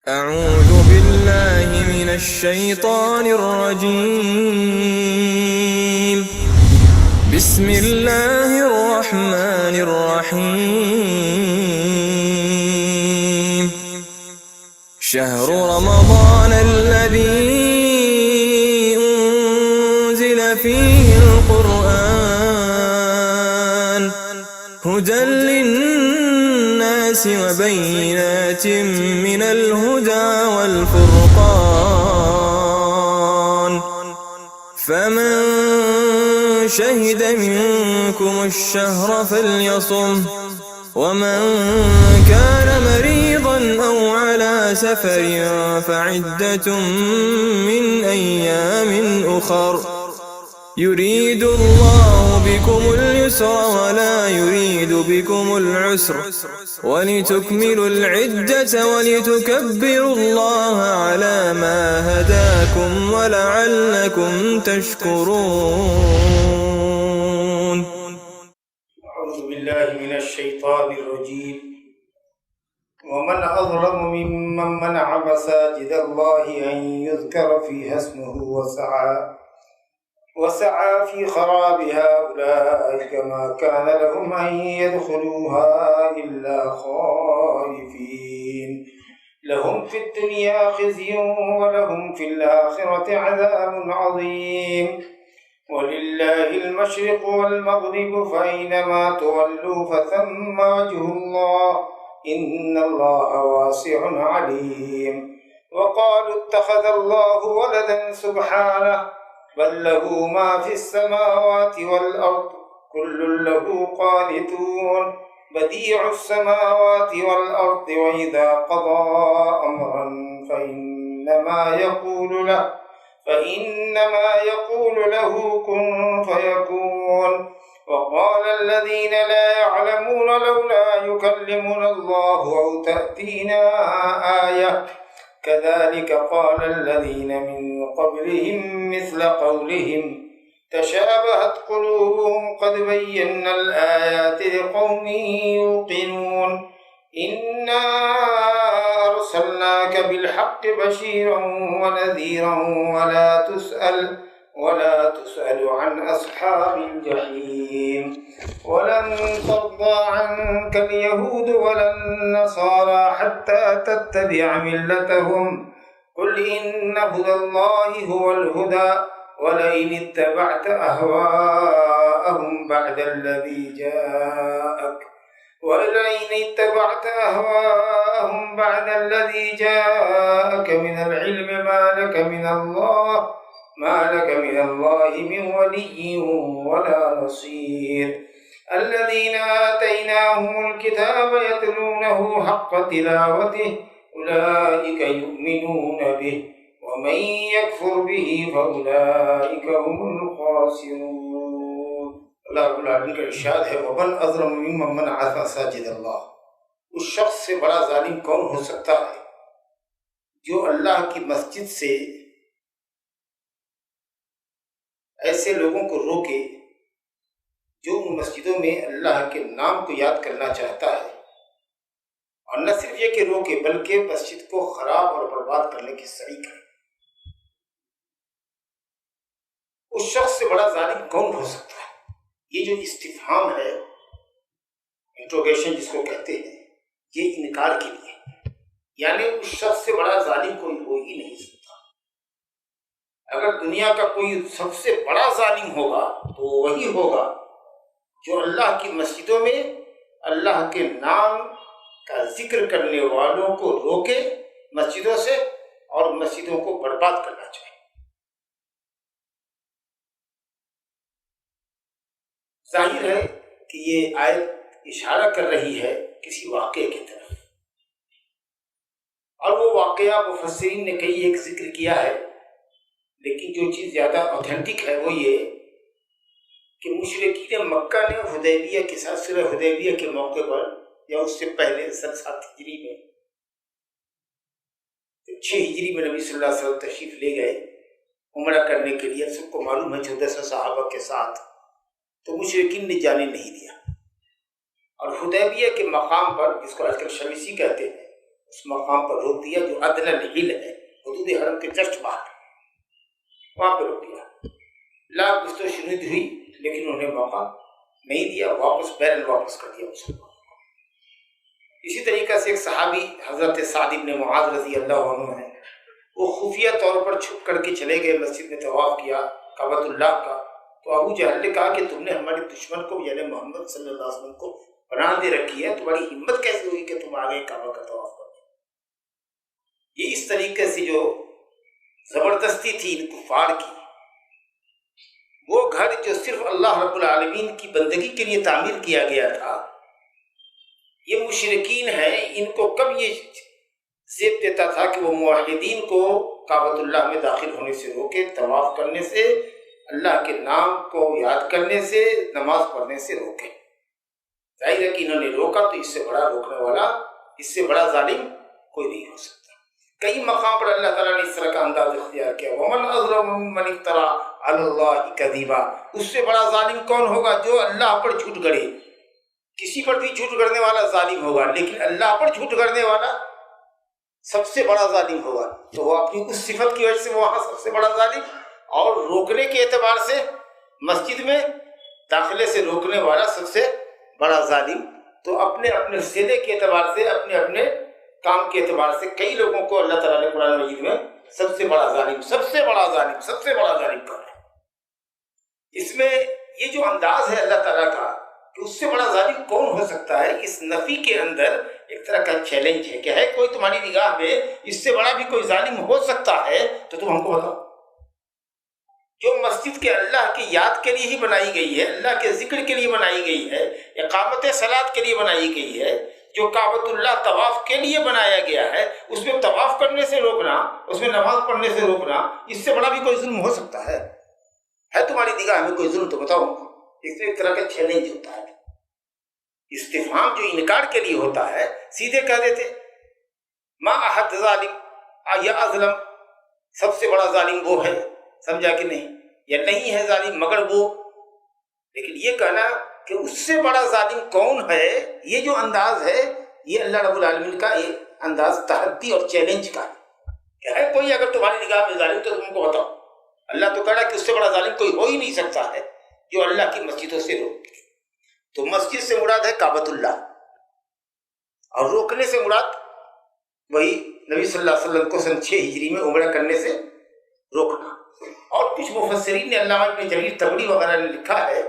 أعوذ بالله من الشيطان الرجيم. بسم الله الرحمن الرحيم. شهر رمضان الذي أنزل فيه القرآن هدى للناس وبينات من الهدى والفرقان، فمن شهد منكم الشهر فليصم، ومن كان مريضا أو على سفر فعدة من أيام أخر، يريد الله بكم اليسر ولا يريد بكم العسر، ولتكملوا العدة ولتكبروا الله على ما هداكم ولعلكم تشكرون. أعوذ بالله من الشيطان الرجيم. ومن أظلم ممن منع مساجد الله أن يذكر فيها اسمه وسعى في خرابها، أولئك ما كان لهم أن يدخلوها إلا خائفين، لهم في الدنيا خزي ولهم في الآخرة عذاب عظيم. ولله المشرق والمغرب فأينما تولوا فثم وجه الله، إن الله واسع عليم. وقالوا اتخذ الله ولدا سبحانه، بل له ما في السماوات والأرض كل له قانتون، بديع السماوات والأرض وإذا قضى أمرا فإنما يقول له كن فيكون. وقال الذين لا يعلمون لولا يكلمنا الله أو تأتينا آية، كذلك قال الذين من قبلهم مثل قولهم تشابهت قلوبهم قد بينا الآيات لقوم يوقنون. إنا أرسلناك بالحق بشيرا ونذيرا ولا تسأل عن أصحاب الجحيم. ولن ترضى عنك اليهود ولا النصارى حتى تتبع ملتهم، قل إن هدى الله هو الهدى، ولئن اتبعت أهواءهم بعد الذي جاءك من العلم ما لك من الله من ولي ولا نصير. الذين آتيناهم الكتاب يتلونه حق تلاوته أولئك يؤمنون به، ومن يكفر به فأولئك هم الخاسرون. اللہ رب العالمین کا ارشاد ہے وَمَنْ أَظْلَمُ مِمَّنْ مَنَعَ مَسَاجِدَ اللَّهِ، اس شخص سے بڑا ظالم کون ہو سکتا ہے جو اللہ کی مسجد سے ایسے لوگوں کو روکے جو ان مسجدوں میں اللہ کے نام کو یاد کرنا چاہتا ہے، اور نہ صرف یہ کہ روکے بلکہ مسجد کو خراب اور برباد کرنے کی سعی کرے۔ اس شخص سے بڑا ظالم کون ہو سکتا ہے؟ یہ جو استفہام ہے، انٹروگیشن جس کو کہتے ہیں، یہ انکار کے لیے، یعنی اس شخص سے بڑا ظالم کوئی ہو ہی نہیں سکتا۔ اگر دنیا کا کوئی سب سے بڑا ظالم ہوگا تو وہی ہوگا جو اللہ کی مسجدوں میں اللہ کے نام کا ذکر کرنے والوں کو روکے مسجدوں سے اور مسجدوں کو برباد کرنا چاہے۔ ظاہر ہے کہ یہ آیت اشارہ کر رہی ہے کسی واقعے کی طرف، اور وہ واقعہ مفسرین نے کئی ایک ذکر کیا ہے، لیکن جو چیز زیادہ اوتھینٹک ہے وہ یہ کہ مشرکین مکہ نے حدیبیہ کے ساتھ صلح حدیبیہ کے موقع پر یا اس سے پہلے سن 7 ہجری میں 6 ہجری میں نبی صلی اللہ علیہ وسلم تشریف لے گئے عمرہ کرنے کے لیے، سب کو معلوم ہے 1400 صحابہ کے ساتھ، تو مشرکین نے جانے نہیں دیا، اور حدیبیہ کے مقام پر جس کو آج کل شمیسی کہتے ہیں، اس مقام پر روک دیا جو ادنی الحل ہے، حدود حرم کے جسٹ باہر، وہاں پہ روک دیا۔ لاکھ گفتگو شنید ہوئی لیکن انہوں نے موقع نہیں دیا، واپس بیرن واپس کر دیا مسلمان۔ اسی طریقے سے ایک صحابی حضرت سعد بن معاذ رضی اللہ عنہ ہیں، وہ خفیہ طور پر چھپ کر کے چلے گئے، مسجد میں طواف کیا کعبۃ اللہ کا، تو ابو جہل نے کہا کہ تم نے ہمارے دشمن کو یعنی محمد صلی اللہ علیہ وسلم کو پناہ دے رکھی ہے، تمہاری ہمت کیسے ہوئی کہ تم آگے کعبہ کا طواف کرو؟ یہ اس طریقے سے جو زبردستی تھی ان کفار کی، وہ گھر جو صرف اللہ رب العالمین کی بندگی کے لیے تعمیر کیا گیا تھا، یہ مشرکین ہیں، ان کو کب یہ زیب دیتا تھا کہ وہ موحدین کو کعبۃ اللہ میں داخل ہونے سے روکے، طواف کرنے سے، اللہ کے نام کو یاد کرنے سے، نماز پڑھنے سے روکے۔ ظاہر ہے کہ انہوں نے روکا تو اس سے بڑا روکنے والا، اس سے بڑا ظالم کوئی نہیں ہو سکتا۔ کئی مقام پر اللہ تعالیٰ نے اس طرح کا انداز اختیار کیا، وَمَنْ أَظْلَمُ مِمَّنِ افْتَرَىٰ عَلَى اللَّهِ كَذِبًا، اس سے بڑا ظالم کون ہوگا جو اللہ پر جھوٹ گڑے؟ کسی پر بھی جھوٹ گڑنے والا ظالم ہوگا، لیکن اللہ پر جھوٹ گڑنے والا سب سے بڑا ظالم ہوگا۔ تو وہ اپنی اس صفت کی وجہ سے وہاں سب سے بڑا ظالم، اور روکنے کے اعتبار سے مسجد میں داخلے سے روکنے والا سب سے بڑا ظالم۔ تو اپنے اپنے سیدے کے اعتبار سے، اپنے اپنے کام کے اعتبار سے کئی لوگوں کو اللہ تعالیٰ نے قرآن مجید میں سب سے بڑا ظالم، سب سے بڑا ظالم، سب سے بڑا ظالم کہا ہے۔ اس میں یہ جو انداز ہے اللہ تعالیٰ کا کہ اس سے بڑا ظالم کون ہو سکتا ہے، اس نفی کے اندر ایک طرح کا چیلنج ہے کہ ہے کوئی تمہاری نگاہ میں اس سے بڑا بھی کوئی ظالم ہو سکتا ہے تو تم ہم کو بتاؤ۔ جو مسجد کے اللہ کی یاد کے لیے ہی بنائی گئی ہے، اللہ کے ذکر کے لیے بنائی گئی ہے، اقامت صلاۃ کے لیے بنائی گئی ہے، جو کعبۃ اللہ طواف کے لیے بنایا گیا ہے، اس میں طواف کرنے سے روکنا، اس میں نماز پڑھنے سے روکنا، اس سے بڑا بھی کوئی ظلم ہو سکتا ہے تمہاری نگاہ میں کوئی ظلم تو بتاؤ۔ اس میں ایک طرح کا چیلنج ہوتا ہے، استفہام جو انکار کے لیے ہوتا ہے، سیدھے کہہ دیتے ما احد ظالم یا اظلم، سب سے بڑا ظالم وہ ہے، سمجھا کہ نہیں، یا نہیں ہے ظالم مگر وہ۔ لیکن یہ کہنا کہ اس سے بڑا ظالم کون ہے، یہ جو انداز ہے یہ اللہ رب العالمین کا ایک انداز تحدی اور چیلنج کا ہے کہ ہے کوئی اگر تمہاری نگاہ میں ظالم تو تم کو بتاؤ۔ اللہ تو کہہ رہا کہ اس سے بڑا ظالم کوئی ہو ہی نہیں سکتا ہے جو اللہ کی مسجدوں سے روکے۔ تو مسجد سے مراد ہے کعبۃ اللہ، اور روکنے سے مراد وہی نبی صلی اللہ علیہ وسلم کو سن 6 ہجری میں عمرہ کرنے سے روکنا۔ اور کچھ مفسرین نے، علامہ ابن جریر طبری وغیرہ نے لکھا ہے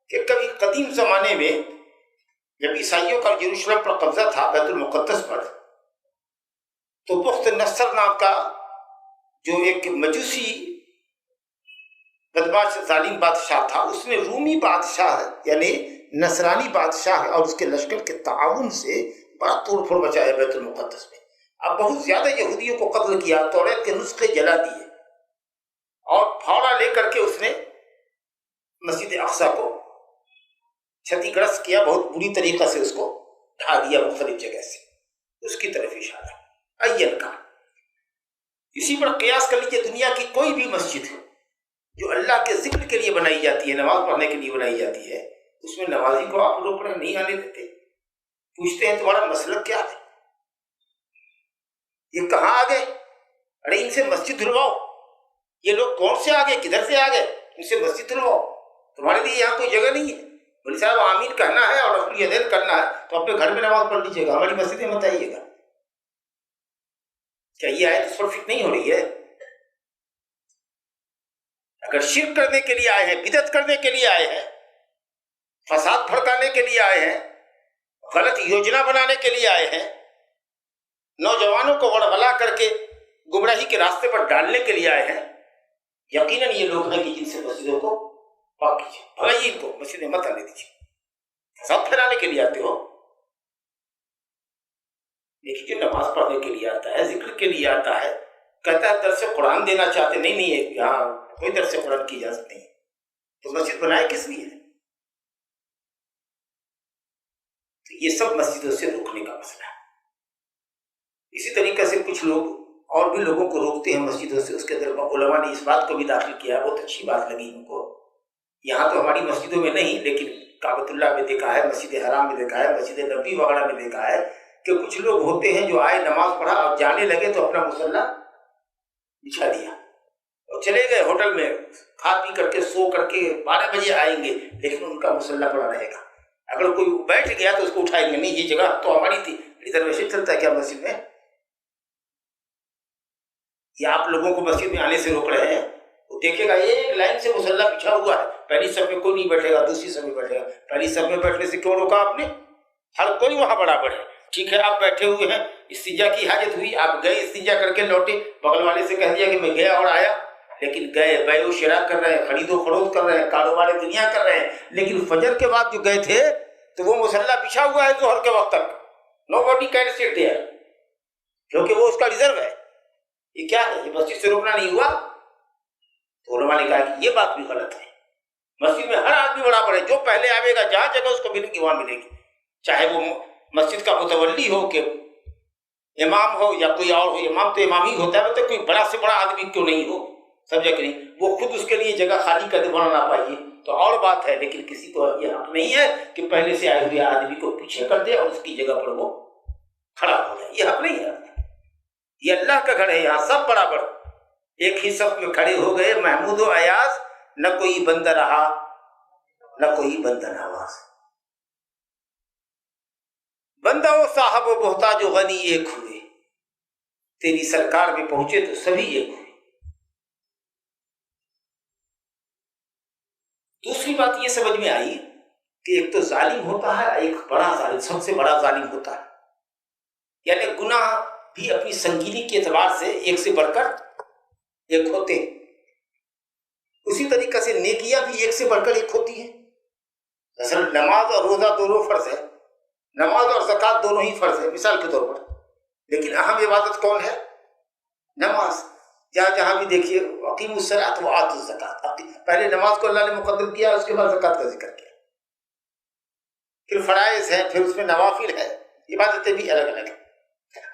کہ کبھی قدیم زمانے میں جب عیسائیوں کا یروشلم پر قبضہ تھا، بیت المقدس پر، تو بخت نصر نام کا جو ایک مجوسی بدماش ظالم بادشاہ تھا، اس نے رومی بادشاہ یعنی نصرانی بادشاہ اور اس کے لشکر کے تعاون سے بڑا توڑ پھوڑ مچایا بیت المقدس میں۔ اب بہت زیادہ یہودیوں کو قتل کیا، توریت کے نسخے جلا دیے، اور پھاوڑا لے کر کے اس نے مسجد اقصی کو چھتی گرست کیا، بہت بری طریقہ سے اس کو ڈھا دیا مختلف جگہ سے۔ اس کی طرف اشارہ این کا۔ اسی پر قیاس کر لیجیے، دنیا کی کوئی بھی مسجد جو اللہ کے ذکر کے لیے بنائی جاتی ہے، نماز پڑھنے کے لیے بنائی جاتی ہے، اس میں نمازی کو آپ روک رہے نہیں آنے دیتے، پوچھتے ہیں تمہارا مسلک کیا ہے، یہ کہاں آ گئے، ارے ان سے مسجد دھلواؤ، یہ لوگ کون سے آ گئے، کدھر سے آ گئے، ان سے مسجد دھلواؤ، تمہارے لیے یہاں کوئی جگہ نہیں ہے۔ بولے صاحب آمین کہنا ہے اور رفع الیدین کرنا ہے تو اپنے گھر میں نماز پڑھ لیجیے گا، ہماری مسجد میں مت آئیے گا۔ کیا یہ آیت اس پر فٹ نہیں ہو رہی ہے؟ اگر شرک کرنے کے لیے آئے ہیں، بدعت کرنے کے لیے آئے ہیں، فساد بھڑکانے کے لیے آئے ہیں، غلط یوجنا بنانے کے لیے آئے ہیں، نوجوانوں کو غڑغڑا کر کے گمراہی کے راستے پر ڈالنے کے لیے آئے ہیں، یقیناً یہ لوگ ہیں کہ جن سے مسجدوں کو پاک کیجیے، بھگائیے ان کو، مسجدیں مت آنے دیجیے، فساد پھیلانے کے لیے آتے ہو۔ لیکن جو نماز پڑھنے کے لیے آتا ہے، ذکر کے لیے آتا ہے، کہتا ہے درس قرآن دینا چاہتے، نہیں ہے یہاں کوئی درس قرآن کی اجازت نہیں ہے، تو مسجد بنائے کس لیے؟ تو یہ سب مسجدوں سے روکنے کا مسئلہ ہے۔ اسی طریقے سے کچھ لوگ اور بھی لوگوں کو روکتے ہیں مسجدوں سے، اس کے اندر علماء نے اس بات کو بھی داخل کیا، بہت اچھی بات لگی ان کو۔ یہاں تو ہماری مسجدوں میں نہیں، لیکن کعبۃ اللہ میں دیکھا ہے، مسجد حرام میں دیکھا ہے، مسجد نبی وغیرہ میں دیکھا ہے کہ کچھ لوگ ہوتے ہیں جو آئے نماز پڑھا اور جانے لگے تو اپنا مصلی بچھا دیا اور چلے گئے ہوٹل میں، کھا پی کر کے سو کر کے 12 بجے آئیں گے، لیکن ان کا مصلی پڑا رہے گا۔ اگر کوئی بیٹھ گیا تو اس کو اٹھائیں گے، نہیں یہ جگہ تو ہماری تھی، ریزرویشن چلتا ہے کیا مسجد میں؟ یا آپ لوگوں کو مسجد میں آنے سے روک رہے ہیں؟ وہ دیکھے گا ایک لائن سے مصلی بچھا ہوا ہے، پہلی صف میں کوئی نہیں بیٹھے گا، دوسری صف میں بیٹھے گا۔ پہلی صف میں بیٹھنے سے کیوں روکا آپ نے؟ ہر کوئی وہاں برابر ہے، ٹھیک ہے آپ بیٹھے ہوئے ہیں، استنجا کی حاجت ہوئی، آپ گئے استنجا کر کے لوٹے، بغل والے سے کہہ دیا کہ میں گیا اور آیا، لیکن گئے بیع و شراء کر رہے ہیں، خرید و فروخت کر رہے ہیں، کاروبار دنیا کر رہے ہیں، لیکن فجر کے بعد جو گئے تھے تو وہ مصلی بچھا ہوا ہے ظہر کے وقت تک، نو باڈی کین سٹ دیئر، کیونکہ وہ اس کا ریزرو ہے۔ یہ کیا ہے؟ یہ مسجد سے روکنا نہیں ہوا؟ تو علماء نے کہا کہ یہ بات بھی غلط ہے، مسجد میں ہر آدمی برابر ہے، جو پہلے آئے گا جہاں جگہ اس کو ملے گی وہاں ملے گی، چاہے وہ مسجد کا متولی ہو کہ امام ہو یا کوئی اور ہو، امام تو امام ہی ہوتا ہے، مطلب کوئی بڑا سے بڑا آدمی کیوں نہیں ہو، سمجھا کہ نہیں، وہ خود اس کے لیے جگہ خالی کر دے نہ پائیے تو اور بات ہے، لیکن کسی کو یہ حق نہیں ہے کہ پہلے سے آئے ہوئے آدمی کو پیچھے کر دے اور اس کی جگہ پر وہ کھڑا ہو جائے، یہ حق نہیں ہے۔ یہ اللہ کا گھر ہے، یہاں سب برابر ایک ہی صف میں کھڑے ہو گئے، محمود و ایاز، نہ کوئی بندہ رہا نہ کوئی بندہ نواز، بندہ و صاحب و محتاج و غنی ایک ہوئے، تیری سرکار میں پہنچے تو سبھی ایک ہوئے۔ دوسری بات یہ سمجھ میں آئی کہ ایک تو ظالم ہوتا ہے، ایک بڑا ظالم، سب سے بڑا ظالم ہوتا ہے، یعنی گناہ بھی اپنی سنگینی کے اعتبار سے ایک سے بڑھ کر ایک ہوتے ہیں، اسی طریقے سے نیکیاں بھی ایک سے بڑھ کر ایک ہوتی ہیں۔ اصل نماز اور روزہ دونوں فرض ہے، نماز اور زکوٰۃ دونوں ہی فرض ہے مثال کے طور پر، لیکن اہم عبادت کون ہے؟ نماز۔ جہاں جہاں بھی دیکھیے اقیموا الصلاۃ وآتوا الزکوٰۃ، پہلے نماز کو اللہ نے مقدم کیا، اس کے بعد زکوٰۃ کا ذکر کیا، پھر فرائض ہے، پھر اس میں نوافل ہے، عبادتیں بھی الگ الگ ہیں۔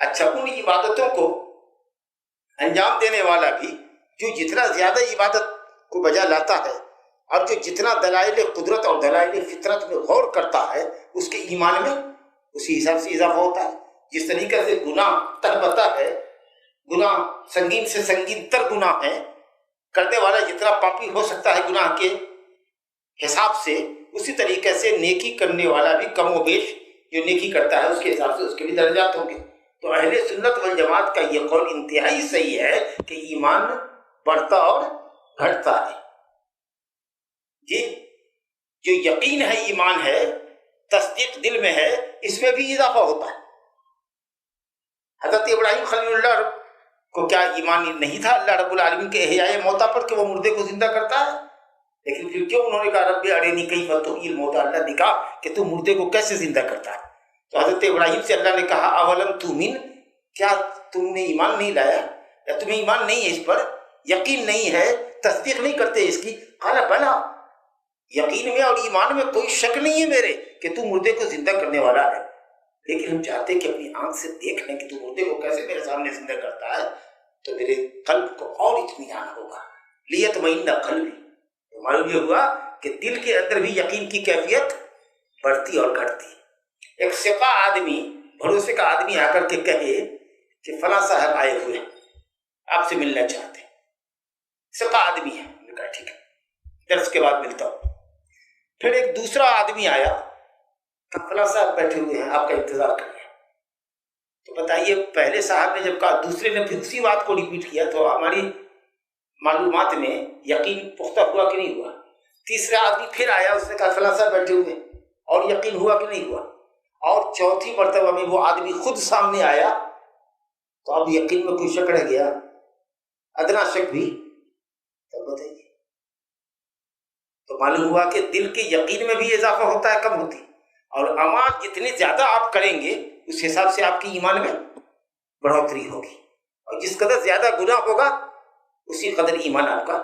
اچھا، ان عبادتوں کو انجام دینے والا بھی جو جتنا زیادہ عبادت کو بجا لاتا ہے اور جو جتنا دلائل قدرت اور دلائل فطرت میں غور کرتا ہے، اس کے ایمان میں اسی حساب سے اضافہ ہوتا ہے۔ جس طریقے سے گناہ تر بتا ہے، گناہ سنگین سے سنگین تر گناہ ہے، کرنے والا جتنا پاپی ہو سکتا ہے گناہ کے حساب سے، اسی طریقے سے نیکی کرنے والا بھی کم و بیش جو نیکی کرتا ہے اس کے حساب سے اس کے بھی درجات ہوں گے۔ تو اہل سنت والجماعت کا یہ قول انتہائی صحیح ہے کہ ایمان بڑھتا اور گھٹتا ہے۔ جی، جو یقین ہے، ایمان ہے، تصدیق دل میں ہے، اس میں بھی اضافہ ہوتا ہے۔ حضرت ابراہیم خلیل اللہ کو کیا ایمان نہیں تھا اللہ رب العالمین کے احیاء موتا پر کہ وہ مردے کو زندہ کرتا ہے؟ لیکن پھر کیوں انہوں نے کہا رب ارنی کیف تحیی الموتی، اللہ نے کہا کہ تو مردے کو کیسے زندہ کرتا ہے؟ تو حضرت ابراہیم سے اللہ نے کہا اولم تؤمن، کیا تم نے ایمان نہیں لایا، یا تمہیں ایمان نہیں ہے، اس پر یقین نہیں ہے، تصدیق نہیں کرتے اس کی؟ قال بلا، یقین میں اور ایمان میں کوئی شک نہیں ہے میرے کہ تو مردے کو زندہ کرنے والا ہے، لیکن ہم چاہتے ہیں کہ اپنی آنکھ سے دیکھ لیں کہ تو مردے کو کیسے میرے سامنے زندہ کرتا ہے، تو میرے قلب کو اور اطمینان ہوگا، لیطمئن قلبی۔ تو معلوم یہ ہوا کہ دل کے اندر بھی یقین کی کیفیت بڑھتی اور گھٹتی۔ ایک ثقہ آدمی، بھروسے کا آدمی آ کر کے کہے کہ فلاں صاحب آئے ہوئے آپ سے ملنا چاہتے ہیں، ثقہ آدمی ہے، میں نے کہا ٹھیک ہے، درس کے بعد ملتا ہوں۔ پھر ایک دوسرا آدمی آیا کہ فلاں صاحب بیٹھے ہوئے ہیں آپ کا انتظار کر رہے ہیں۔ تو بتائیے، پہلے صاحب نے جب کہا، دوسرے نے پھر اسی بات کو ریپیٹ کیا، تو ہماری معلومات میں یقین پختہ ہوا کہ نہیں ہوا؟ تیسرا آدمی پھر آیا، اس نے کہا فلاں صاحب بیٹھے ہوئے ہیں، اور یقین ہوا کہ نہیں ہوا؟ اور چوتھی مرتبہ میں وہ آدمی خود سامنے آیا، تو اب یقین میں کوئی شک رہ گیا، ادنا شک بھی؟ تب بتائیے، تو معلوم ہوا کہ دل کے یقین میں بھی اضافہ ہوتا ہے، کم ہوتی، اور اعمال جتنے زیادہ آپ کریں گے اس حساب سے آپ کی ایمان میں بڑھوتری ہوگی، اور جس قدر زیادہ گناہ ہوگا اسی قدر ایمان آپ کا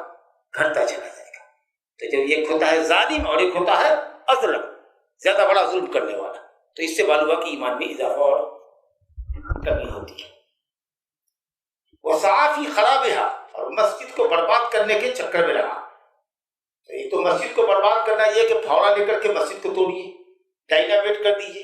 گھٹتا چلا جائے گا۔ تو جب ایک ہوتا ہے ظالم اور ایک ہوتا ہے اظلم، زیادہ بڑا ظلم کرنے والا، تو اس سے معلوم ہوا کہ ایمان میں اضافہ اور کمی ہوتی ہے۔ وسعی فی خرابہا، اور مسجد کو برباد کرنے کے چکر میں رہا۔ ایک تو مسجد کو برباد کرنا یہ کہ پھاوڑا لے کر کے مسجد کو توڑیے، ڈائنامیٹ کر دیجیے،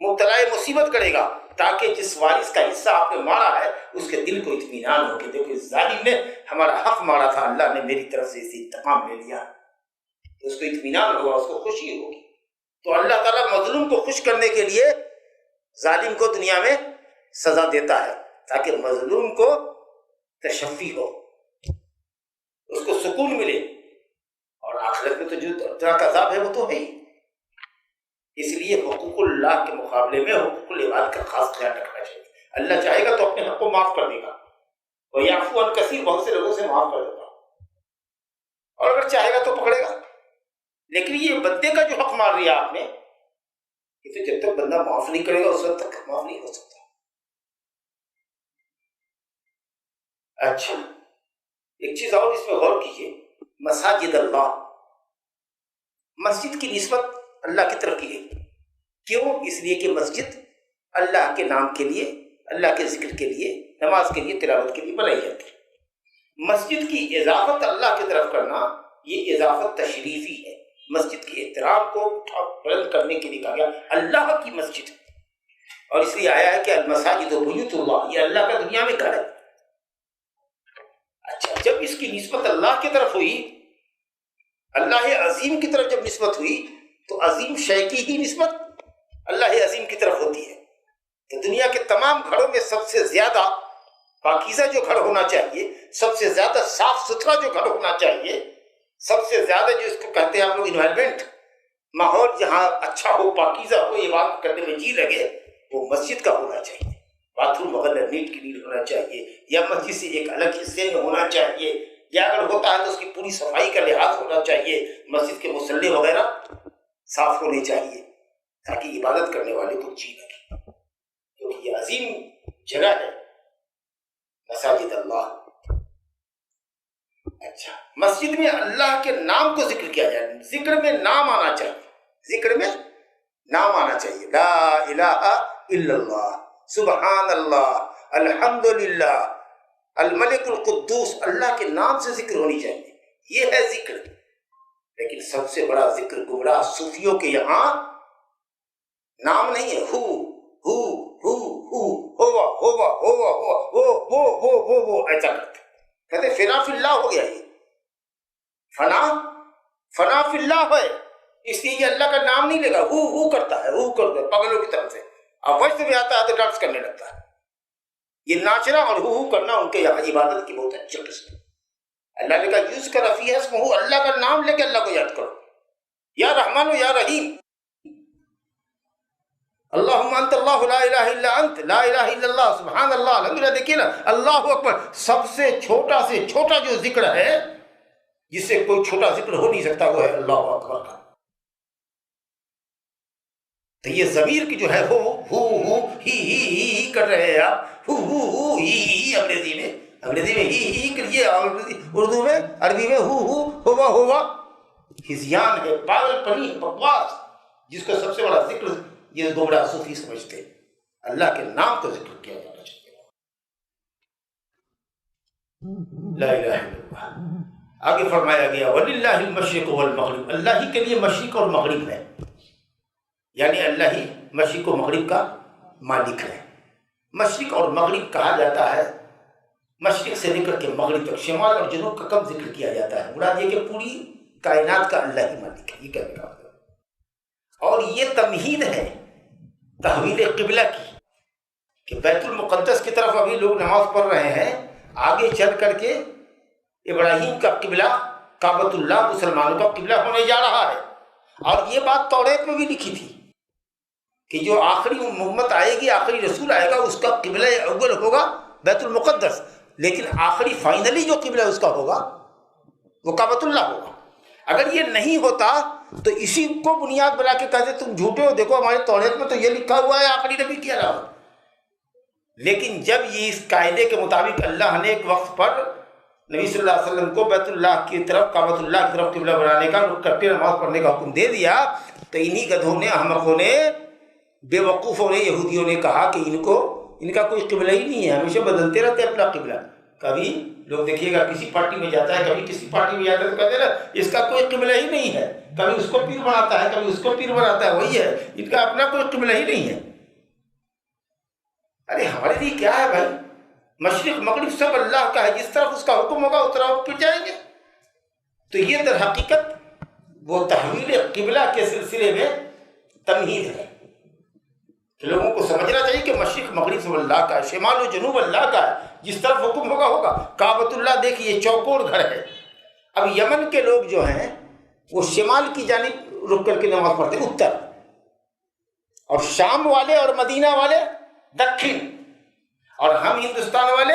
مبتلا مصیبت کرے گا، تاکہ جس وارث کا حصہ آپ نے مارا ہے اس کے دل کو اطمینان ہو کہ دیکھو اس ظالم نے ہمارا حق مارا تھا، اللہ نے میری طرف سے اسی انتقام لے لیا، تو اس کو اطمینان ہوگا، اس کو خوشی ہوگی۔ تو اللہ تعالیٰ مظلوم کو خوش کرنے کے لیے ظالم کو دنیا میں سزا دیتا ہے، تاکہ مظلوم کو تشفی ہو، اس کو سکون ملے، اور آخرت میں تو جو طرح کا عذاب ہے وہ تو ہے ہی۔ اس لیے حقوق اللہ کے مقابلے میں حقوق العباد کا خاص خیال رکھنا چاہیے۔ اللہ چاہے گا تو اپنے حق کو معاف کر دے گا، وَيَعْفُو عَنْ كَثِيرٍ، بہت سے لوگوں سے معاف کر دیتا، اور اگر چاہے گا تو پکڑے گا۔ لیکن یہ بندے کا جو حق مار لیا آپ نے، یہ تو جب تک بندہ معاف نہیں کرے گا اس وقت تک معاف نہیں ہو سکتا۔ اچھا، ایک چیز اور اس میں غور کیجیے، مساجد اللہ، مسجد کی نسبت اللہ کی طرف کی گئی، کیوں؟ اس لیے کہ مسجد اللہ کے نام کے لیے، اللہ کے ذکر کے لیے، نماز کے لیے، تلاوت کے لیے بنائی جاتی ہے۔ مسجد کی اضافت اللہ کی طرف کرنا، یہ اضافت تشریفی ہے، مسجد کے احترام کو بلند کرنے کے لیے کہا گیا اللہ کی مسجد، اور اس لیے آیا ہے کہ المساجد بیوت اللہ، یہ اللہ کا دنیا میں گھر ہے۔ اچھا، جب اس کی نسبت اللہ کی طرف ہوئی، اللہ عظیم کی طرف جب نسبت ہوئی، تو عظیم شے کی ہی نسبت اللہ عظیم کی طرف ہوتی ہے۔ کہ دنیا کے تمام گھروں میں سب سے زیادہ پاکیزہ جو گھر ہونا چاہیے، سب سے زیادہ صاف ستھرا جو گھر ہونا چاہیے، سب سے زیادہ جو اس کو کہتے ہیں ہم لوگ انوائرمنٹ، ماحول جہاں اچھا ہو، پاکیزہ ہو، عبادت کرنے میں جی لگے، وہ مسجد کا ہونا چاہیے۔ باتھ روم وغیرہ نیٹ کلین ہونا چاہیے، یا مسجد سے ایک الگ حصے میں ہونا چاہیے، یا اگر ہوتا ہے تو اس کی پوری صفائی کا لحاظ ہونا چاہیے، مسجد کے مصلی وغیرہ صاف ہونے چاہیے، تاکہ عبادت کرنے والے کو جی لگے، کیونکہ یہ عظیم جگہ ہے مساجد اللہ۔ اچھا، مسجد میں اللہ کے نام کو ذکر کیا جائے، ذکر میں نام آنا چاہیے، ذکر میں نام آنا چاہیے، لا الہ الا اللہ، سبحان اللہ، الحمدللہ، الملک القدوس، اللہ کے نام سے ذکر ہونی چاہیے، یہ ہے ذکر۔ لیکن سب سے بڑا ذکر گمراہ صوفیوں کے یہاں نام نہیں ہے، ہو ایسا کرتے، کہتے فنا فی اللہ ہو گیا، یہ فنا فی اللہ ہے، اس لیے یہ اللہ کا نام نہیں لے گا، ہو کرتا ہے، ہو کرتا ہے پاگلوں کی طرف سے، اب وقت میں آتا ہے تو ڈانس کرنے لگتا ہے۔ یہ ناچنا اور ہو کرنا ان کے یہاں عبادت کی بہت اچھی قسم۔ اللہ نے کہا یوز کر فی اسمہ، اللہ کا نام لے کے اللہ کو یاد کرو، یا رحمان و یا رحیم، اللہم انت اللہ لا الہ الا انت، لا الہ الا اللہ، سبحان اللہ، الحمدللہ۔ دیکھیے نا، اللہ اکبر، سب سے چھوٹا جو ذکر ہے، جس سے کوئی چھوٹا ذکر ہو نہیں سکتا، وہ ہے اللہ اکبر کا۔ تو یہ ضمیر کی جو ہے ہو ہی کر رہے ہیں آپ، ہو ہی انگریزی میں ہی کریے، اردو میں، عربی میں ہوا ہزیان ہے، پاگل پنی ہے، بکواس، جس کو سب سے بڑا ذکر یہ دو بڑا صوفی سمجھتے ہیں۔ اللہ کے نام کو ذکر کیا جانا چاہیے، لا الہ الا اللہ۔ آگے فرمایا گیا وَلِلَّهِ الْمَشْرِقُ وَالْمَغْرِبُ، اللہ ہی کے لیے مشرق اور مغرب ہے، یعنی اللہ ہی مشرق و مغرب کا مالک ہے۔ مشرق اور مغرب کہا جاتا ہے، مشرق سے لے کر کے مغرب تک، شمال اور جنوب کا کم ذکر کیا جاتا ہے، مراد یہ کہ پوری کائنات کا اللہ ہی مالک ہے، یہ کہنے کا مطلب۔ اور یہ تمہید ہے تحویل قبلہ کی، کہ بیت المقدس کی طرف ابھی لوگ نماز پڑھ رہے ہیں، آگے چل کر کے ابراہیم کا قبلہ کعبۃ اللہ مسلمانوں کا قبلہ ہونے جا رہا ہے۔ اور یہ بات توریت میں بھی لکھی تھی کہ جو آخری امت آئے گی، آخری رسول آئے گا، اس کا قبلہ اول ہوگا بیت المقدس، لیکن آخری فائنلی جو قبلہ اس کا ہوگا وہ کعبۃ اللہ ہوگا۔ اگر یہ نہیں ہوتا تو اسی کو بنیاد بنا کے کہتے تم جھوٹے ہو، دیکھو ہمارے توریت میں تو یہ لکھا ہوا ہے آخری نبی کی علامت۔ لیکن جب یہ اس قاعدے کے مطابق اللہ نے ایک وقت پر نبی صلی اللہ علیہ وسلم کو بیت اللہ کی طرف، کعبۃ اللہ کی طرف قبلہ بنانے کا، رک کر کے نماز پڑھنے کا حکم دے دیا، تو انہی گدھوں نے، احمقوں نے، بے وقوفوں نے، یہودیوں نے کہا کہ ان کا کوئی قبلہ ہی نہیں ہے، ہمیشہ بدلتے رہتے اپنا قبلہ، کبھی لوگ دیکھیے گا کسی پارٹی میں جاتا ہے، کبھی کسی پارٹی میں جاتا ہے تو کہتے ہیں نا اس کا کوئی قبلہ ہی نہیں ہے، کبھی اس کو پیر بناتا ہے، کبھی اس کو پیر بناتا ہے، وہی ہے، ان کا اپنا کوئی قبلہ ہی نہیں ہے۔ ارے ہمارے لیے کیا ہے بھائی؟ مشرق مغرب سب اللہ کا ہے، جس طرف اس کا حکم ہوگا اس طرف پھر جائیں گے۔ تو یہ در حقیقت وہ تحویل قبلہ کے سلسلے میں تمہید ہے کہ لوگوں کو سمجھنا چاہیے کہ مشرق مغرب سب اللہ کا ہے، شمال و جنوب اللہ کا ہے، جس طرف حکم ہوگا ہوگا۔ کعبۃ اللہ دیکھیے چوکور گھر ہے۔ اب یمن کے لوگ جو ہیں وہ شمال کی جانب رک کر کے نماز پڑھتے ہیں، اتر، اور شام والے اور مدینہ والے دکھن، اور ہم ہندوستان والے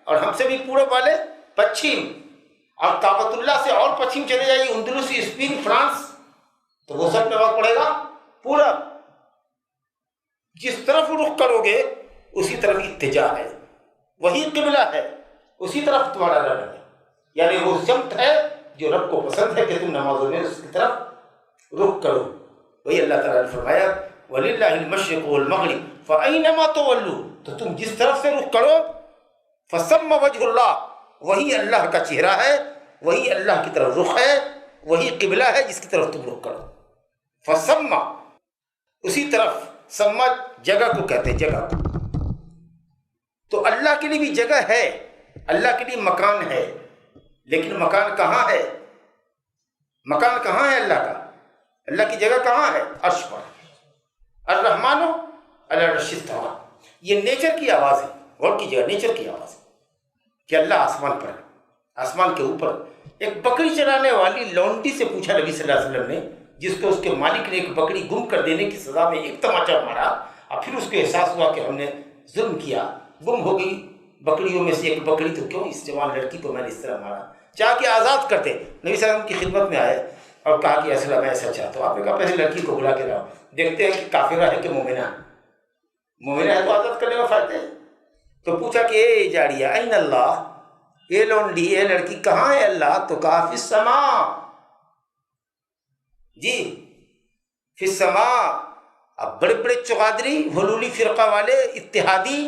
اور ہم سے بھی پورب والے پچھم، اور کعبۃ اللہ سے اور پچھم چلے جائیے اندلس، اسپین، فرانس، تو وہ سب نماز پڑھے گا پورب۔ جس طرف رخ کرو گے اسی طرف اتجاہ ہے، وہی قبلہ ہے، اسی طرف تمہارا رب ہے، یعنی وہ سمت ہے جو رب کو پسند ہے کہ تم نمازوں میں اس کی طرف رخ کرو۔ وہی اللہ تعالیٰ نے فرمایا وَلِلَّهِ الْمَشْرِقُ وَالْمَغْرِبُ فَأَيْنَمَا تُوَلُّوا، تو تم جس طرف سے رخ کرو، فَثَمَّ وَجْهُ اللَّهِ، وہی اللہ کا چہرہ ہے، وہی اللہ کی طرف رخ ہے، وہی قبلہ ہے جس کی طرف تم رخ کرو۔ فَثَمَّ، اسی طرف، سما جگہ کو کہتے ہیں، جگہ کو۔ تو اللہ کے لیے بھی جگہ ہے، اللہ کے لیے مکان ہے، لیکن مکان کہاں ہے؟ مکان کہاں ہے اللہ کا؟ اللہ کی جگہ کہاں ہے؟ عرش پر۔ الرحمن علی العرش استویٰ، یہ نیچر کی آواز ہے، غور کیجیے، نیچر کی آواز ہے کہ اللہ آسمان پر ہے، آسمان کے اوپر۔ ایک بکری چرانے والی لونڈی سے پوچھا نبی صلی اللہ علیہ وسلم نے، جس کو اس کے مالک نے ایک بکری گم کر دینے کی سزا میں ایک تماچا مارا، اور پھر اس کو احساس ہوا کہ ہم نے ظلم کیا، گم ہو گئی بکریوں میں سے ایک بکری، تو کیوں اس جوان لڑکی کو میں نے اس طرح مارا؟ چاہ کے آزاد کرتے۔ نبی صلی اللہ علیہ وسلم کی خدمت میں آئے اور کہا کہ اصل میں ایسا چاہتا ہوں۔ آپ نے کہا پہلے لڑکی کو بلا کے لاؤ، دیکھتے ہیں کہ کافرہ ہے کہ مومنہ، مومنہ ہے تو آزاد کرنے میں فائدہ ہے۔ تو پوچھا کہ اے جاریہ این اللہ، یہ لونڈی، یہ لڑکی کہاں ہے اللہ؟ تو کہا فی السماء، جی فی السماء۔ اب بڑے بڑے چغادری حلولی فرقہ والے، اتحادی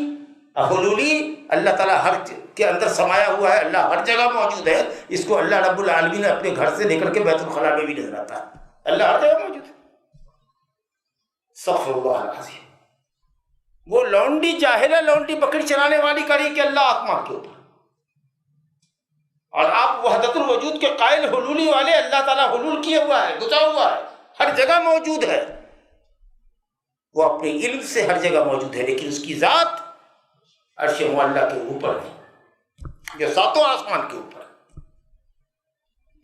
حلولی، اللہ تعالیٰ ہر کے اندر سمایا ہوا ہے، اللہ ہر جگہ موجود ہے، اس کو اللہ رب العالمین نے اپنے گھر سے لے کر کے بیت الخلاء میں بھی نظر آتا ہے، اللہ ہر جگہ موجود ہے۔ استغفر اللہ العظیم۔ وہ لونڈی جاہلہ لونڈی بکری چرانے والی کری کہ اللہ آسمان کے اوپر، اور آپ وحدت الوجود کے قائل حلولی والے، اللہ تعالیٰ حلول کیا ہوا ہے، گزا ہوا ہے، ہر جگہ موجود ہے۔ وہ اپنے علم سے ہر جگہ موجود ہے، لیکن اس کی ذات عرش معلیٰ کے اوپر ہے، جو ساتوں آسمان کے اوپر ہے۔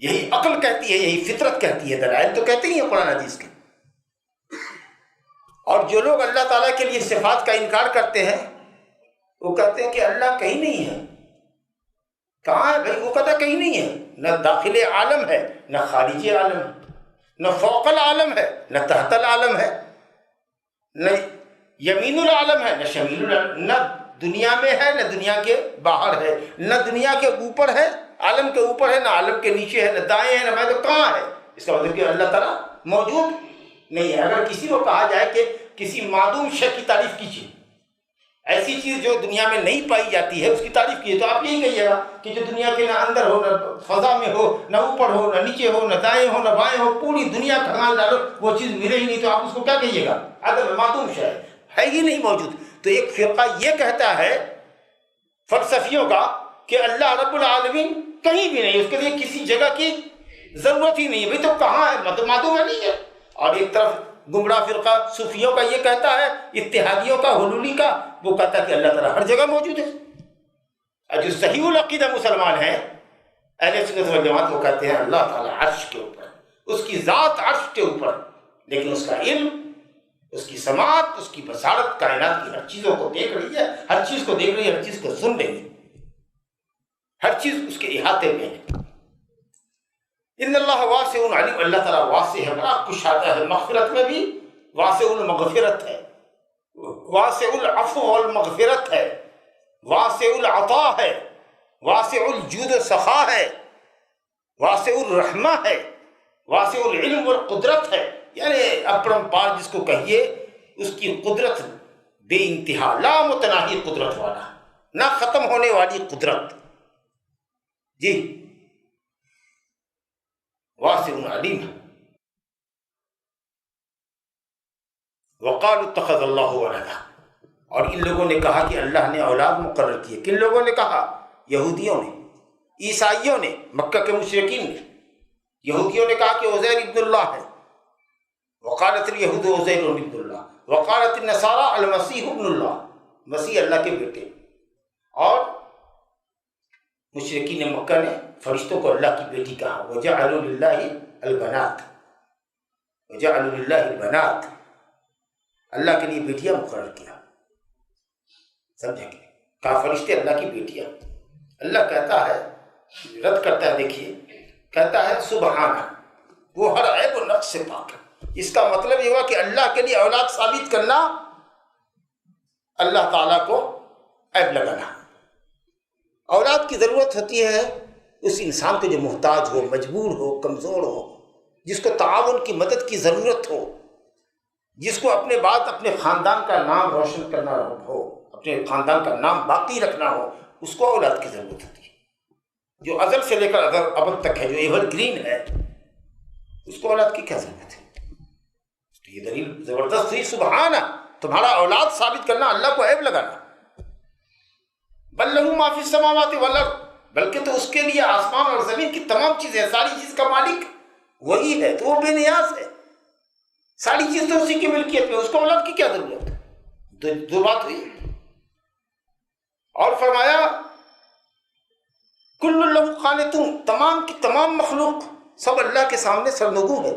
یہی عقل کہتی ہے، یہی فطرت کہتی ہے، دلائل تو کہتے ہی ہیں قرآن حدیث کے۔ اور جو لوگ اللہ تعالیٰ کے لیے صفات کا انکار کرتے ہیں، وہ کہتے ہیں کہ اللہ کہیں نہیں ہے۔ کہاں ہے بھائی؟ وہ کہتا کہیں نہیں ہے، نہ داخل عالم ہے، نہ خارج عالم ہے، نہ فوق العالم ہے، نہ تحت العالم ہے، نہ یمین العالم ہے، نہ شمیل العالم، نہ دنیا میں ہے، نہ دنیا کے باہر ہے، نہ دنیا کے اوپر ہے، عالم کے اوپر ہے، نہ عالم کے نیچے ہے، نہ دائیں ہے، نہ بائیں، تو کہاں ہے؟ اس کا مطلب کہ اللہ تعالیٰ موجود نہیں ہے۔ اگر کسی کو کہا جائے کہ کسی معدوم شے کی تعریف کیجیے، ایسی چیز جو دنیا میں نہیں پائی جاتی ہے اس کی تعریف کیجیے، تو آپ یہی کہیے گا کہ جو دنیا کے نہ اندر ہو، نہ فضا میں ہو، نہ اوپر ہو، نہ نیچے ہو، نہ دائیں ہو، نہ بائیں ہو، پوری دنیا کھنگال ڈالو وہ چیز ملے ہی نہیں، تو آپ اس کو کیا کہیے گا؟ عدم، معدوم شے ہے ہی نہیں موجود۔ تو ایک فرقہ یہ کہتا ہے فلسفیوں کا کہ اللہ رب العالمین کہیں بھی نہیں، اس کے لیے کسی جگہ کی ضرورت ہی نہیں ہے، بھئی تو کہاں ہے؟ مطلب معدوم ہے، نہیں ہے۔ اور ایک طرف گمراہ فرقہ صوفیوں کا یہ کہتا ہے، اتحادیوں کا، حلولی کا، وہ کہتا ہے کہ اللہ تعالیٰ ہر جگہ موجود ہے۔ اور جو صحیح العقیدہ مسلمان ہیں، اہل سنت والجماعت، وہ کہتے ہیں اللہ تعالیٰ عرش کے اوپر، اس کی ذات عرش کے اوپر، لیکن اس کا علم، اس کی سماعت، اس کی بصارت کائنات کی ہر چیزوں کو دیکھ رہی ہے، ہر چیز کو دیکھ رہی ہے، ہر چیز کو سن رہی ہے، ہر چیز اس کے احاطے میں ہے۔ ان اللہ واسع علیم، اللہ تعالیٰ واسع ہے، بڑا کشادہ ہے، مغفرت میں بھی واسع المغفرت ہے، واسع العفو والمغفرت ہے، واسع العطا ہے، واسع الجود و سخا ہے، واسع الرحمہ ہے، واسع العلم والقدرت ہے، یعنی اپرمپار جس کو کہیے، اس کی قدرت بے انتہا، لا متناہی قدرت والا، نہ ختم ہونے والی قدرت، جی واسع علیم. وقالوا اتخذ اللہ ولدا، اور ان لوگوں نے کہا کہ اللہ نے اولاد مقرر کی ہے. کن لوگوں نے کہا؟ یہودیوں نے، عیسائیوں نے، مکہ کے مشرکین نے. یہودیوں نے کہا کہ عزیر ابن اللہ ہے، وقالت الیہود عزیر ابن اللہ، وقالت النصارى المسیح ابن اللہ، مسیح اللہ کے بیٹے. اور مشرکین مکہ نے فرشتوں کو اللہ کی بیٹی کہا. وجعلوا للہ البنات، وجعلوا للہ البنات، اللہ کے لیے بیٹیاں مقرر کیا. سمجھیں گے؟ کہا فرشتے اللہ کی بیٹیاں. اللہ کہتا ہے، رد کرتا ہے، دیکھیے کہتا ہے سبحانہ، وہ ہر عیب و نقص سے پاک ہے. اس کا مطلب یہ ہوا کہ اللہ کے لیے اولاد ثابت کرنا اللہ تعالیٰ کو عیب لگانا. اولاد کی ضرورت ہوتی ہے اس انسان کو جو محتاج ہو، مجبور ہو، کمزور ہو، جس کو تعاون کی مدد کی ضرورت ہو، جس کو اپنے بعد اپنے خاندان کا نام روشن کرنا ہو، اپنے خاندان کا نام باقی رکھنا ہو، اس کو اولاد کی ضرورت ہوتی ہے. جو ازل سے لے کر ابد تک ہے، جو ایور گرین ہے، اس کو اولاد کی کیا ضرورت ہے؟ تو یہ دلیل زبردست ہوئی. سبحانہ، تمہارا اولاد ثابت کرنا اللہ کو عیب لگانا. بل لہ ما فی السماوات والارض، بلکہ تو اس کے لیے آسمان اور زمین کی تمام چیزیں، ساری چیز کا مالک وہی ہے، تو وہ بے نیاز ہے. ساری چیز تو اسی کی ملکیت میں، اس کو اولاد کی کیا ضرورت ہے؟ دو بات ہوئی. اور فرمایا کل لہ قانتون، تمام کی تمام مخلوق سب اللہ کے سامنے سرنگوں ہے.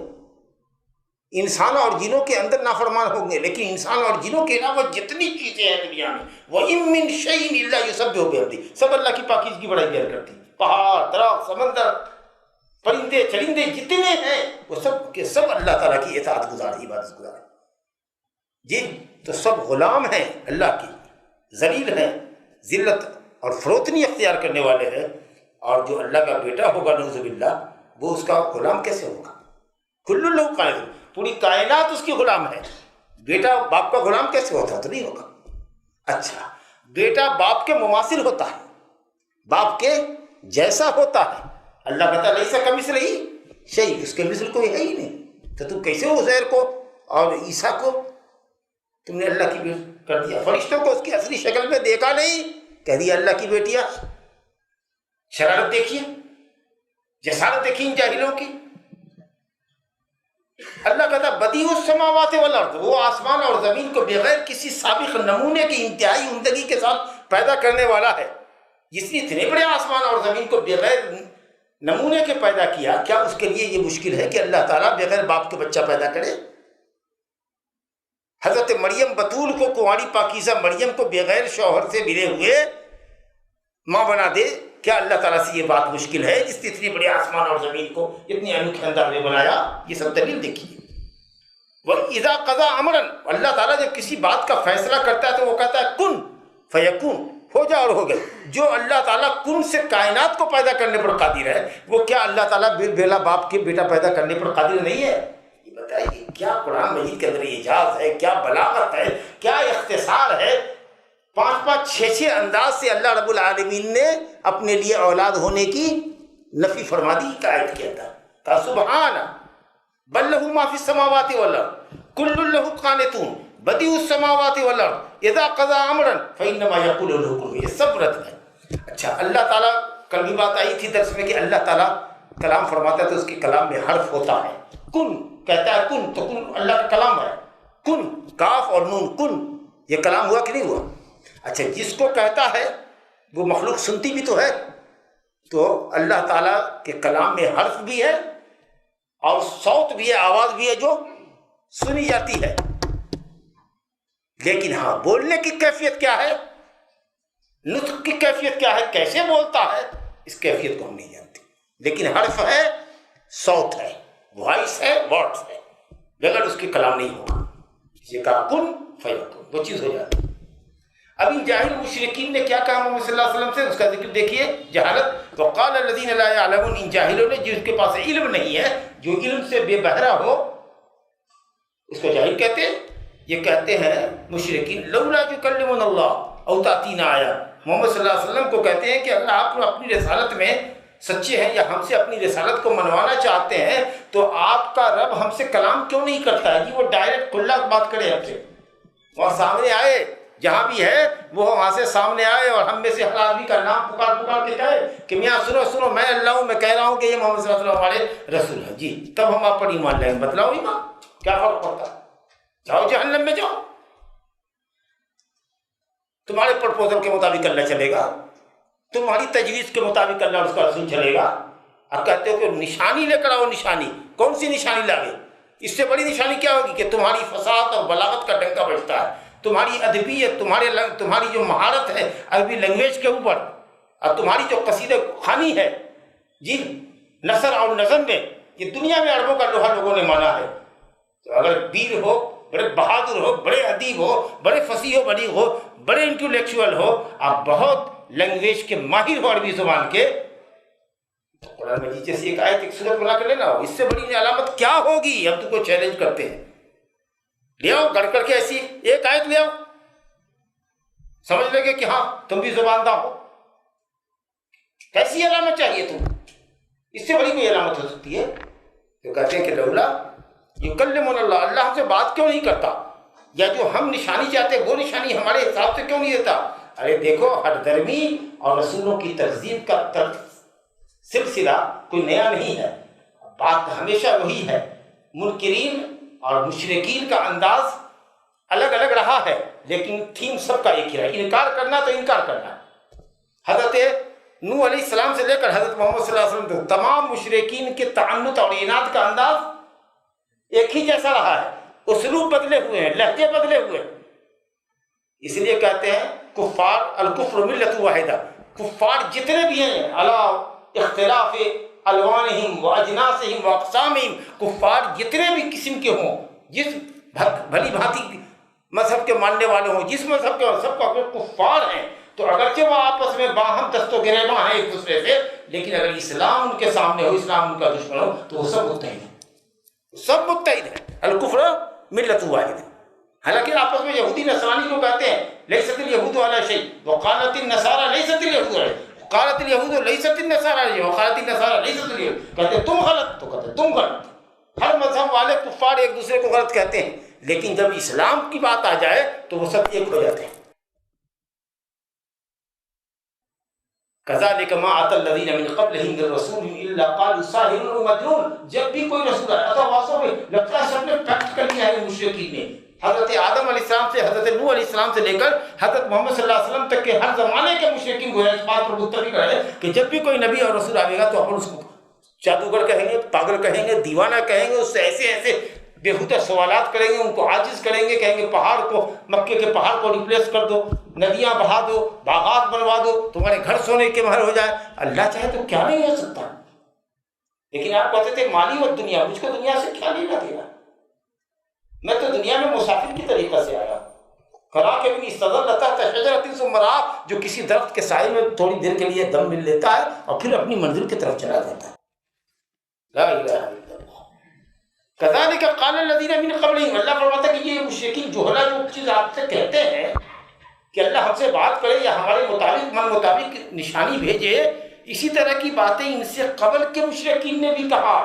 انسانوں اور جنوں کے اندر نافرمان ہوں گے، لیکن انسان اور جنوں کے علاوہ جتنی چیزیں ہیں دنیا میں، وَإِن مِّن شَيْءٍ إِلَّا يُسَبِّحُ بِحَمْدِهِ، سب اللہ کی پاکیزگی بڑائی بیان کرتی. پہاڑ، درخت، سمندر، پرندے چرندے جتنے ہیں، وہ سب کے سب اللہ تعالیٰ کی اطاعت گزار، عبادت گزار. جی تو سب غلام ہیں اللہ کی، ذلیل ہیں، ذلت اور فروتنی اختیار کرنے والے ہیں. اور جو اللہ کا بیٹا ہوگا نعوذ باللہ، وہ اس کا غلام کیسے ہوگا؟ کل لہ قانتون، پوری کائنات اس کی غلام ہے. بیٹا باپ کا غلام کیسے ہوتا؟ تو نہیں ہوگا. اچھا، بیٹا باپ کے مماثل ہوتا ہے، باپ کے جیسا ہوتا ہے. اللہ کہتا ہے لیسا کمثلہ شیء، اس کے مثل کوئی ہے ہی نہیں. تو تم کیسے عزیر کو اور عیسیٰ کو تم نے اللہ کی بیٹی کر دیا؟ فرشتوں کو اس کی اصلی شکل میں دیکھا نہیں، کہہ دیا اللہ کی بیٹیاں. شرارت دیکھیے، جسارت دیکھیے ان جاہلوں کی. اللہ کہتا بدیع السماوات والارض، وہ آسمان اور زمین کو بغیر کسی سابق نمونے کی انتہائی عمدگی کے ساتھ پیدا کرنے والا ہے. جس نے اتنے بڑے آسمان اور زمین کو بغیر نمونے کے پیدا کیا، کیا اس کے لیے یہ مشکل ہے کہ اللہ تعالیٰ بغیر باپ کے بچہ پیدا کرے؟ حضرت مریم بطول کو، کنواری پاکیزہ مریم کو بغیر شوہر سے ملے ہوئے ماں بنا دے؟ کیا اللہ تعالیٰ سے یہ بات مشکل ہے، جس نے اتنی بڑے آسمان اور زمین کو اتنی انوکھے انداز میں بنایا؟ یہ سب دلیل دیکھیے. وَإِذَا قَضَىٰ أَمْرًا، اللہ تعالیٰ جب کسی بات کا فیصلہ کرتا ہے تو وہ کہتا ہے کن فیکون، ہو جا اور ہو گئے. جو اللہ تعالیٰ کن سے کائنات کو پیدا کرنے پر قادر ہے، وہ کیا اللہ تعالیٰ بیلا باپ کے بیٹا پیدا کرنے پر قادر نہیں ہے؟ یہ بتائیے، کیا قرآن مجید کے اندر اعجاز ہے، کیا بلاغت ہے، کیا اختصار ہے. 5 6 انداز سے اللہ رب العالمین نے اپنے لیے اولاد ہونے کی نفی فرما دی. آیت کے اندر کہا سبحانہ بل لہ ما فی السماوات والارض کل لہ قانتون بدیع السماوات والارض اذا قضى امرا فانما يقول له كن. یہ سب رد ہے. اچھا، اللہ تعالیٰ، کل بھی بات آئی تھی درس میں کہ اللہ تعالیٰ کلام فرماتا ہے تو اس کے کلام میں حرف ہوتا ہے. کن کہتا ہے کن، تو کن اللہ کا کلام ہے. کن، کاف اور نون، کن، یہ کلام ہوا کہ نہیں ہوا؟ اچھا، جس کو کہتا ہے وہ مخلوق سنتی بھی تو ہے. تو اللہ تعالیٰ کے کلام میں حرف بھی ہے اور صوت بھی ہے، آواز بھی ہے جو سنی جاتی ہے. لیکن ہاں، بولنے کی کیفیت کیا ہے، نطق کی کیفیت کیا ہے، کیسے بولتا ہے، اس کیفیت کو ہم نہیں جانتے. لیکن حرف ہے، صوت ہے، وائس ہے، ورڈز ہے، بغیر اس کے کلام نہیں ہوگا. یہ کہا کن فیکون، وہ چیز ہو جاتی. اب ان جاہل مشرکین نے کیا کہا محمد صلی اللہ علیہ وسلم سے، اس کا ذکر دیکھیے. جہالت، وقال الذین لا یعلمون، ان جاہلوں نے جس کے پاس علم نہیں ہے، جو علم سے بے بہرا ہو، اس کو جاہل کہتے ہیں. یہ کہتے ہیں مشرکین لولا یکلمنا اللہ او تاتینا آیا. محمد صلی اللہ علیہ وسلم کو کہتے ہیں کہ اگر آپ اپنی رسالت میں سچے ہیں یا ہم سے اپنی رسالت کو منوانا چاہتے ہیں تو آپ کا رب ہم سے کلام کیوں نہیں کرتا ہے جی؟ وہ ڈائریکٹ کھلا بات کرے ہم سے، وہاں سامنے آئے، جہاں بھی ہے وہ وہاں سے سامنے آئے اور ہم میں سے ہر آدمی کا نام پکار کے کہے کہ میاں سنو میں اللہ ہوں، میں کہہ رہا ہوں کہ یہ محمد صلی اللہ علیہ وسلم ہمارے رسول ہیں جی، تب ہم آپ پر ایمان لائیں گے۔ بتلاؤ ایمان کیا فرق پڑتا ہے؟ جاؤ جہنم میں جاؤ، تمہارے پرپوزل کے مطابق اللہ چلے گا، تمہاری تجویز کے مطابق اللہ اور اس کا رسول چلے گا۔ آپ کہتے ہو کہ نشانی لے کر آؤ، نشانی کون سی نشانی لاوے؟ اس سے بڑی نشانی کیا ہوگی کہ تمہاری فصاحت اور بلاغت کا ڈنکا بجتا ہے، تمہاری ادبیت، تمہاری جو مہارت ہے عربی لینگویج کے اوپر، اور تمہاری جو قصیدہ خوانی ہے جی نثر اور نظم میں، یہ دنیا میں عربوں کا لوہا لوگوں نے مانا ہے۔ تو اگر ویر ہو، بڑے بہادر ہو، بڑے ادیب ہو، بڑے فصیح و بلیغ ہو، بڑے انٹلیکچوئل ہو، آپ بہت لینگویج کے ماہر ہو عربی زبان کے، قرآن مجید جیسی ایک آیت ایک سورت بنا کر لینا ہو، اس سے بڑی علامت کیا ہوگی؟ ہم تم کو چیلنج کرتے ہیں، لے آؤ گڑ کر کے ایسی ایک آیت لے آؤ، سمجھ لیں گے کہ ہاں تم بھی زباندار ہو۔ کیسی علامت چاہیے تم؟ اس سے بڑی کوئی علامت ہو سکتی ہے؟ تو کہتے ہیں کہ لولا یکلمنا اللہ، اللہ ہم سے بات کیوں نہیں کرتا، یا جو ہم نشانی چاہتے ہیں وہ نشانی ہمارے حساب سے کیوں نہیں دیتا؟ ارے دیکھو، ہر درمی اور رسولوں کی تکذیب کا سلسلہ کوئی نیا نہیں ہے، بات ہمیشہ وہی ہے، منکرین اور مشرکین کا انداز الگ الگ رہا ہے لیکن تھیم سب کا ایک ہی رہا، انکار کرنا تو انکار کرنا۔ حضرت نوح علیہ السلام سے لے کر حضرت محمد صلی اللہ علیہ وسلم تک تمام مشرکین کے تعنت اور عناد کا انداز ایک ہی جیسا رہا ہے، اسلوب بدلے ہوئے ہیں، لہجے بدلے ہوئے ہیں۔ اس لیے کہتے ہیں کفار الکفر ملت واحدہ، کفار جتنے بھی ہیں علی اختلاف الوانہم و اجناسہم و اقسامہم، کفار جتنے بھی قسم کے ہوں، جس بھلی بھانتی مذہب کے ماننے والے ہوں، جس مذہب کے سب کو اگر کفار ہیں تو اگرچہ وہ آپس میں باہم دست و گریباں ہیں ایک دوسرے سے، لیکن اگر اسلام ان کے سامنے ہو، اسلام ان کا دشمن ہو تو وہ سب متحد ہیں، سب متحد ہیں۔ الکفر ملت واحد ہے۔ حالانکہ آپس میں یہودی نصرانی کو کہتے ہیں لیست الیہود علی شیء وقالت النصارى لیست الیہود علی شیء، قالت الیہود لیست النصارى علی شیء وقالت النصارى لیست الیہود، کہتے ہیں تم غلط، تو کہتے ہیں تم غلط۔ ہر مذہب والے کفار ایک دوسرے کو غلط کہتے ہیں، لیکن جب اسلام کی بات آ جائے تو وہ سب ایک ہو جاتے ہیں۔ كذلك ما أتى الذين من قبلهم من رسول إلا قالوا ساحر أو مجنون، جب بھی کوئی رسول آیا تھا واسطے میں لگتا ہے سب نے پیکٹ کر لیا ہے مشرکین نے، حضرت آدم علیہ السلام سے حضرت نوح علیہ السلام سے لے کر حضرت محمد صلی اللہ علیہ وسلم تک کے ہر زمانے کے مشرکین گویا اس بات پر متفق رہے کہ جب بھی کوئی نبی اور رسول آئے گا تو اپن اس کو جادوگر کہیں گے، پاگل کہیں گے، دیوانہ کہیں گے، اس سے ایسے بےہودہ سوالات کریں گے، ان کو عاجز کریں گے، کہیں گے پہاڑ کو، مکے کے پہاڑ کو ریپلیس کر دو، ندیاں بہا دو، باغات بنوا دو، تمہارے گھر سونے کے مہر ہو جائے۔ اللہ چاہے تو کیا نہیں ہو سکتا، لیکن آپ کہتے تھے مالی اور دنیا، مجھ کو دنیا سے کیا لینا دینا، میں تو دنیا میں مسافر کی طریقہ سے آیا۔ کرا کے بھی استظل تحت شجرۃ ثم رآ، جو کسی درخت کے سائے میں تھوڑی دیر کے لیے دم مل لیتا ہے اور پھر اپنی منزل کی طرف چلا جاتا ہے۔ لا الہ الا اللہ۔ کذالک قال الذین من قبلہم، اللہ فرماتا ہے کہ یہ مشرکین جوہلا جو چیز آپ سے کہتے ہیں کہ اللہ ہم سے بات کرے یا ہمارے مطابق نشانی بھیجے، اسی طرح کی باتیں ان سے قبل کے مشرکین نے بھی کہا،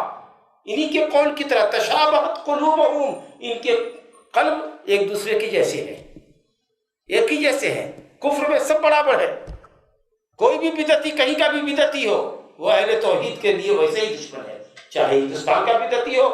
انہی کے قول کی طرح تشابہت قلوبہم، ان کے قلب ایک دوسرے کے جیسے ہیں، ایک ہی جیسے ہیں، کفر میں سب برابر ہے، کوئی بھی بدعتی کہیں کا بھی بدعتی ہو وہ اہل توحید کے لیے ویسے ہی دشمن ہے، چاہے ہندوستان کا بدعتی ہو،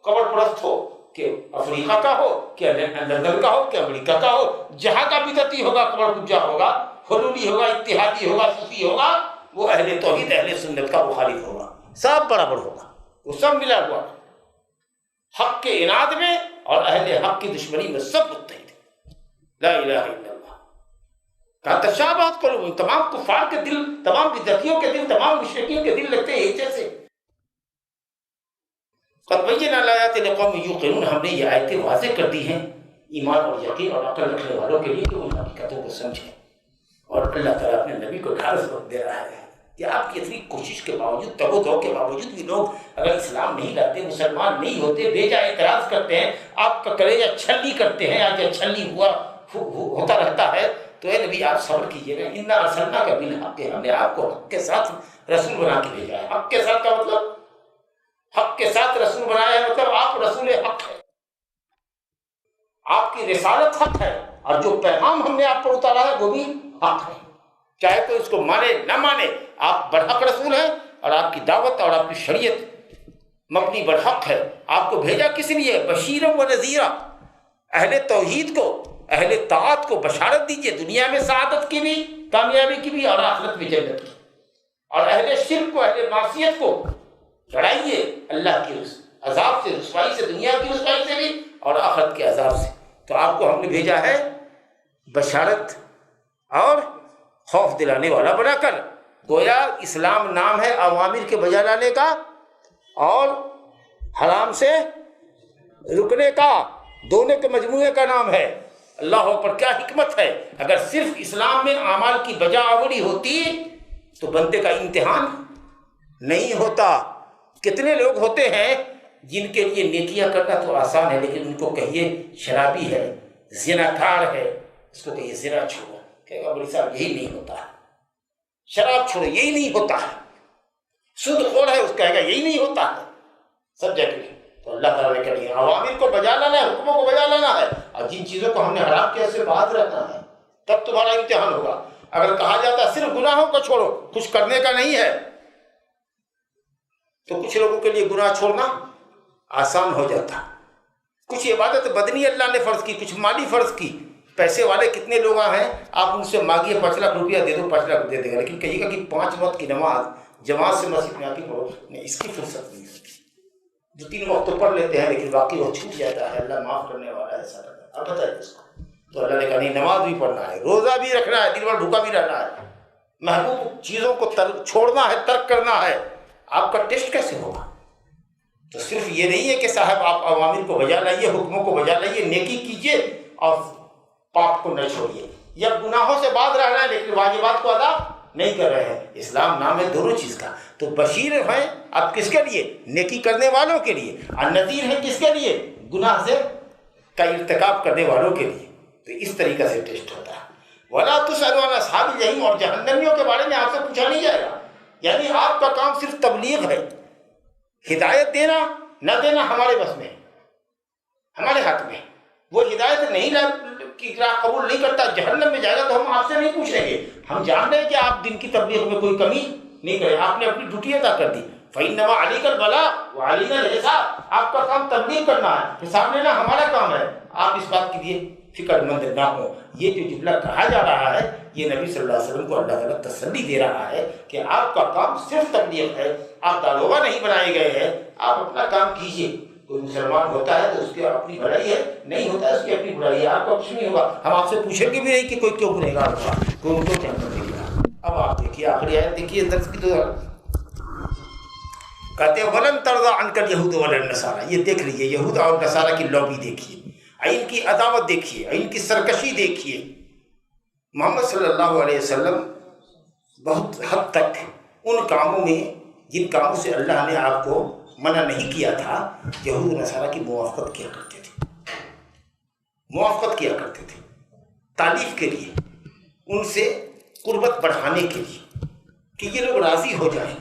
قبر پرست ہو، کہ افریقہ کا ہو، کہ لندن کا ہو، کہ امریکہ کا ہو، جہاں کا بدعتی ہوگا، قبر پوجا ہوگا، حلولی ہوگا، اتحادی ہوگا، صوفی ہوگا، وہ اہل توحید اہل سنت کا مخالف ہوگا، سب برابر ہوگا، وہ سب ملا ہوا حق کے عناد میں اور اہل حق کی دشمنی میں سب متحد ہیں۔ لا الہ الا اللہ۔ کہا تشابہت قلوبہم، تمام کفار کے دل، تمام بدعتیوں کے دل، تمام مشرکین کے دل لگتے ہیں ایک جیسے۔ قد بینا الآیات لقوم یوقنون، ہم نے یہ آیتیں واضح کر دی ہیں ایمان اور یقین اور عقل رکھنے والوں کے لیے کہ ان حقیقتوں کو سمجھیں۔ اور اللہ تعالیٰ اپنے نبی کو ڈھارس وقت دے رہا ہے کہ آپ کی اتنی کوشش کے باوجود، تگ و دو کے باوجود بھی لوگ اگر اسلام نہیں لاتے، مسلمان نہیں ہوتے، بے جا اعتراض کرتے ہیں، آپ کا کلیجہ چھلنی کرتے ہیں، آج چھلنی ہوتا رہتا ہے، تو اے نبی آپ صبر کیجیے گا، انا ارسلناک بالحق، ہم نے آپ کو حق کے ساتھ رسول بنا کے بھیجا ہے۔ حق کے ساتھ کا مطلب حق کے ساتھ رسول بنایا ہے، مطلب آپ رسول حق ہے، آپ کی رسالت حق ہے، اور جو پیغام ہم نے آپ پر اتارا ہے وہ بھی حق ہے، چاہے تو اس کو مانے نہ مانے، آپ برحق رسول ہیں، اور آپ کی دعوت اور آپ کی شریعت مبنی برحق ہے۔ آپ کو بھیجا کس لیے؟ بشیرا و نذیرا، اہل توحید کو، اہل طاعت کو بشارت دیجیے، دنیا میں سعادت کی بھی، کامیابی کی بھی، اور آخرت میں جنت کی، اور اہل شرک کو، اہل معصیت کو ڈرائیے اللہ کی عذاب سے، رسوائی سے، دنیا کی رسوائی سے بھی اور آخرت کے عذاب سے۔ تو آپ کو ہم نے بھیجا ہے بشارت اور خوف دلانے والا بنا کر۔ گویا اسلام نام ہے اوامر کے بجا لانے کا اور حرام سے رکنے کا، دونوں کے مجموعے کا نام ہے۔ اللہ پر کیا حکمت ہے! اگر صرف اسلام میں اعمال کی بجا آوری ہوتی تو بندے کا امتحان نہیں ہوتا۔ کتنے لوگ ہوتے ہیں جن کے لیے نیکیاں کرنا تو آسان ہے، لیکن ان کو کہیے شرابی ہے، زناکار ہے، اس کو کہیے زنا چھوڑو، کہے گا بڑی صاحب یہی نہیں ہوتا ہے، شراب چھوڑو یہی نہیں ہوتا ہے، سود خور ہے، اس کہے گا یہی نہیں ہوتا ہے، سب جگہ۔ تو اللہ تعالیٰ نے کہا عوامر کو بجا لانا ہے، حکموں کو بجا لانا ہے، اور جن چیزوں کو ہم نے حرام کیا سے باز رہنا ہے، تب تمہارا امتحان ہوگا۔ اگر کہا جاتا صرف گناہوں کو چھوڑو، کچھ کرنے کا نہیں ہے، تو کچھ لوگوں کے لیے گناہ چھوڑنا آسان ہو جاتا۔ کچھ عبادت بدنی اللہ نے فرض کی، کچھ مالی فرض کی۔ پیسے والے کتنے لوگ ہیں، آپ ان سے مانگیے 5 لاکھ روپیہ دے دو، 5 لاکھ دے دے گا، لیکن کہیے گا کہ 5 وقت کی نماز جماعت سے مسجد میں آ کے پڑھو، نہیں، اس کی فرصت نہیں ہوتی۔ 2-3 وقت تو پڑھ لیتے ہیں، لیکن باقی وہ چھوٹ جاتا ہے، اللہ معاف کرنے والا ہے ایسا کرنا۔ اب بتائیے اس کو، تو اللہ نے کہا نہیں، نماز بھی پڑھنا ہے، روزہ بھی رکھنا ہے، دن بھر بھوکا بھی رہنا ہے، محبوب چیزوں کو چھوڑنا ہے، ترک کرنا ہے۔ آپ کا ٹیسٹ کیسے ہوگا؟ تو صرف یہ نہیں ہے کہ صاحب آپ اوامر کو بجا لائیے، حکموں کو بجا لائیے، نیکی کیجیے اور پاپ کو نہ چھوڑیے، یا گناہوں سے باز رہ رہے ہیں لیکن واجبات کو ادا نہیں کر رہے ہیں۔ اسلام نام ہے دونوں چیز کا۔ تو بشیر ہیں آپ کس کے لیے؟ نیکی کرنے والوں کے لیے، اور نذیر ہیں کس کے لیے؟ گناہ سے کا ارتکاب کرنے والوں کے لیے۔ تو اس طریقے سے ٹیسٹ ہوتا ہے۔ وَلَا تُسْأَلُوا عَنْ أَصْحَابِ الْجَحِيمِ، اور جہنمیوں کے بارے میں آپ سے پوچھا نہیں جائے گا۔ یعنی آپ کا کام صرف تبلیغ ہے، ہدایت دینا نہ دینا ہمارے بس میں، ہمارے ہاتھ میں۔ وہ ہدایت نہیں کی راہ قبول نہیں کرتا، جہنم میں جائے گا، تو ہم آپ سے نہیں پوچھیں گے۔ ہم جان رہے ہیں کہ آپ دن کی تبلیغ میں کوئی کمی نہیں کرے، آپ نے اپنی ڈیوٹی ادا کر دی۔ فَإِنَّمَا عَلَيْكَ الْبَلَاغُ وَعَلَيْنَا الْحِسَابُ، آپ کا کام تبلیغ کرنا ہے، حساب لینا ہمارا کام ہے۔ آپ اس بات کے لیے فکر مند نہ ہوں۔ یہ جو جملہ کہا جا رہا ہے، یہ نبی صلی اللہ علیہ وسلم کو اللہ تعالیٰ تسلی دے رہا ہے کہ آپ کا کام صرف تبلیغ ہے، آپ داروغہ نہیں بنائے گئے ہیں، آپ اپنا کام کیجیے۔ کوئی مسلمان ہوتا ہے تو اس کی اپنی بھلائی ہے، نہیں ہوتا ہے اس کی اپنی بھلائی ہے، آپ کا کچھ نہیں ہوگا۔ ہم آپ سے پوچھیں گے بھی نہیں کہ کوئی کیوں گنہگار ہوگا، کوئی ان کو جنت دے گا۔ اب آپ دیکھیے آخری آیت دیکھیے درس کی، تو کہتے ہیں وَلَن تَرْضَىٰ عَنْكَ الْيَهُودُ وَلَا النَّصَارَىٰ۔ یہ دیکھ لیجیے، یہود اور نصارہ کی لابی دیکھیے، ان کی عداوت دیکھیے، ان کی سرکشی دیکھیے۔ محمد صلی اللہ علیہ وسلم بہت حد تک ان کاموں میں جن کاموں سے اللہ نے آپ کو منع نہیں کیا تھا، یہود و نصارہ کی موافقت کیا کرتے تھے، موافقت کیا کرتے تھے تعلیف کے لیے، ان سے قربت بڑھانے کے لیے، کہ یہ لوگ راضی ہو جائیں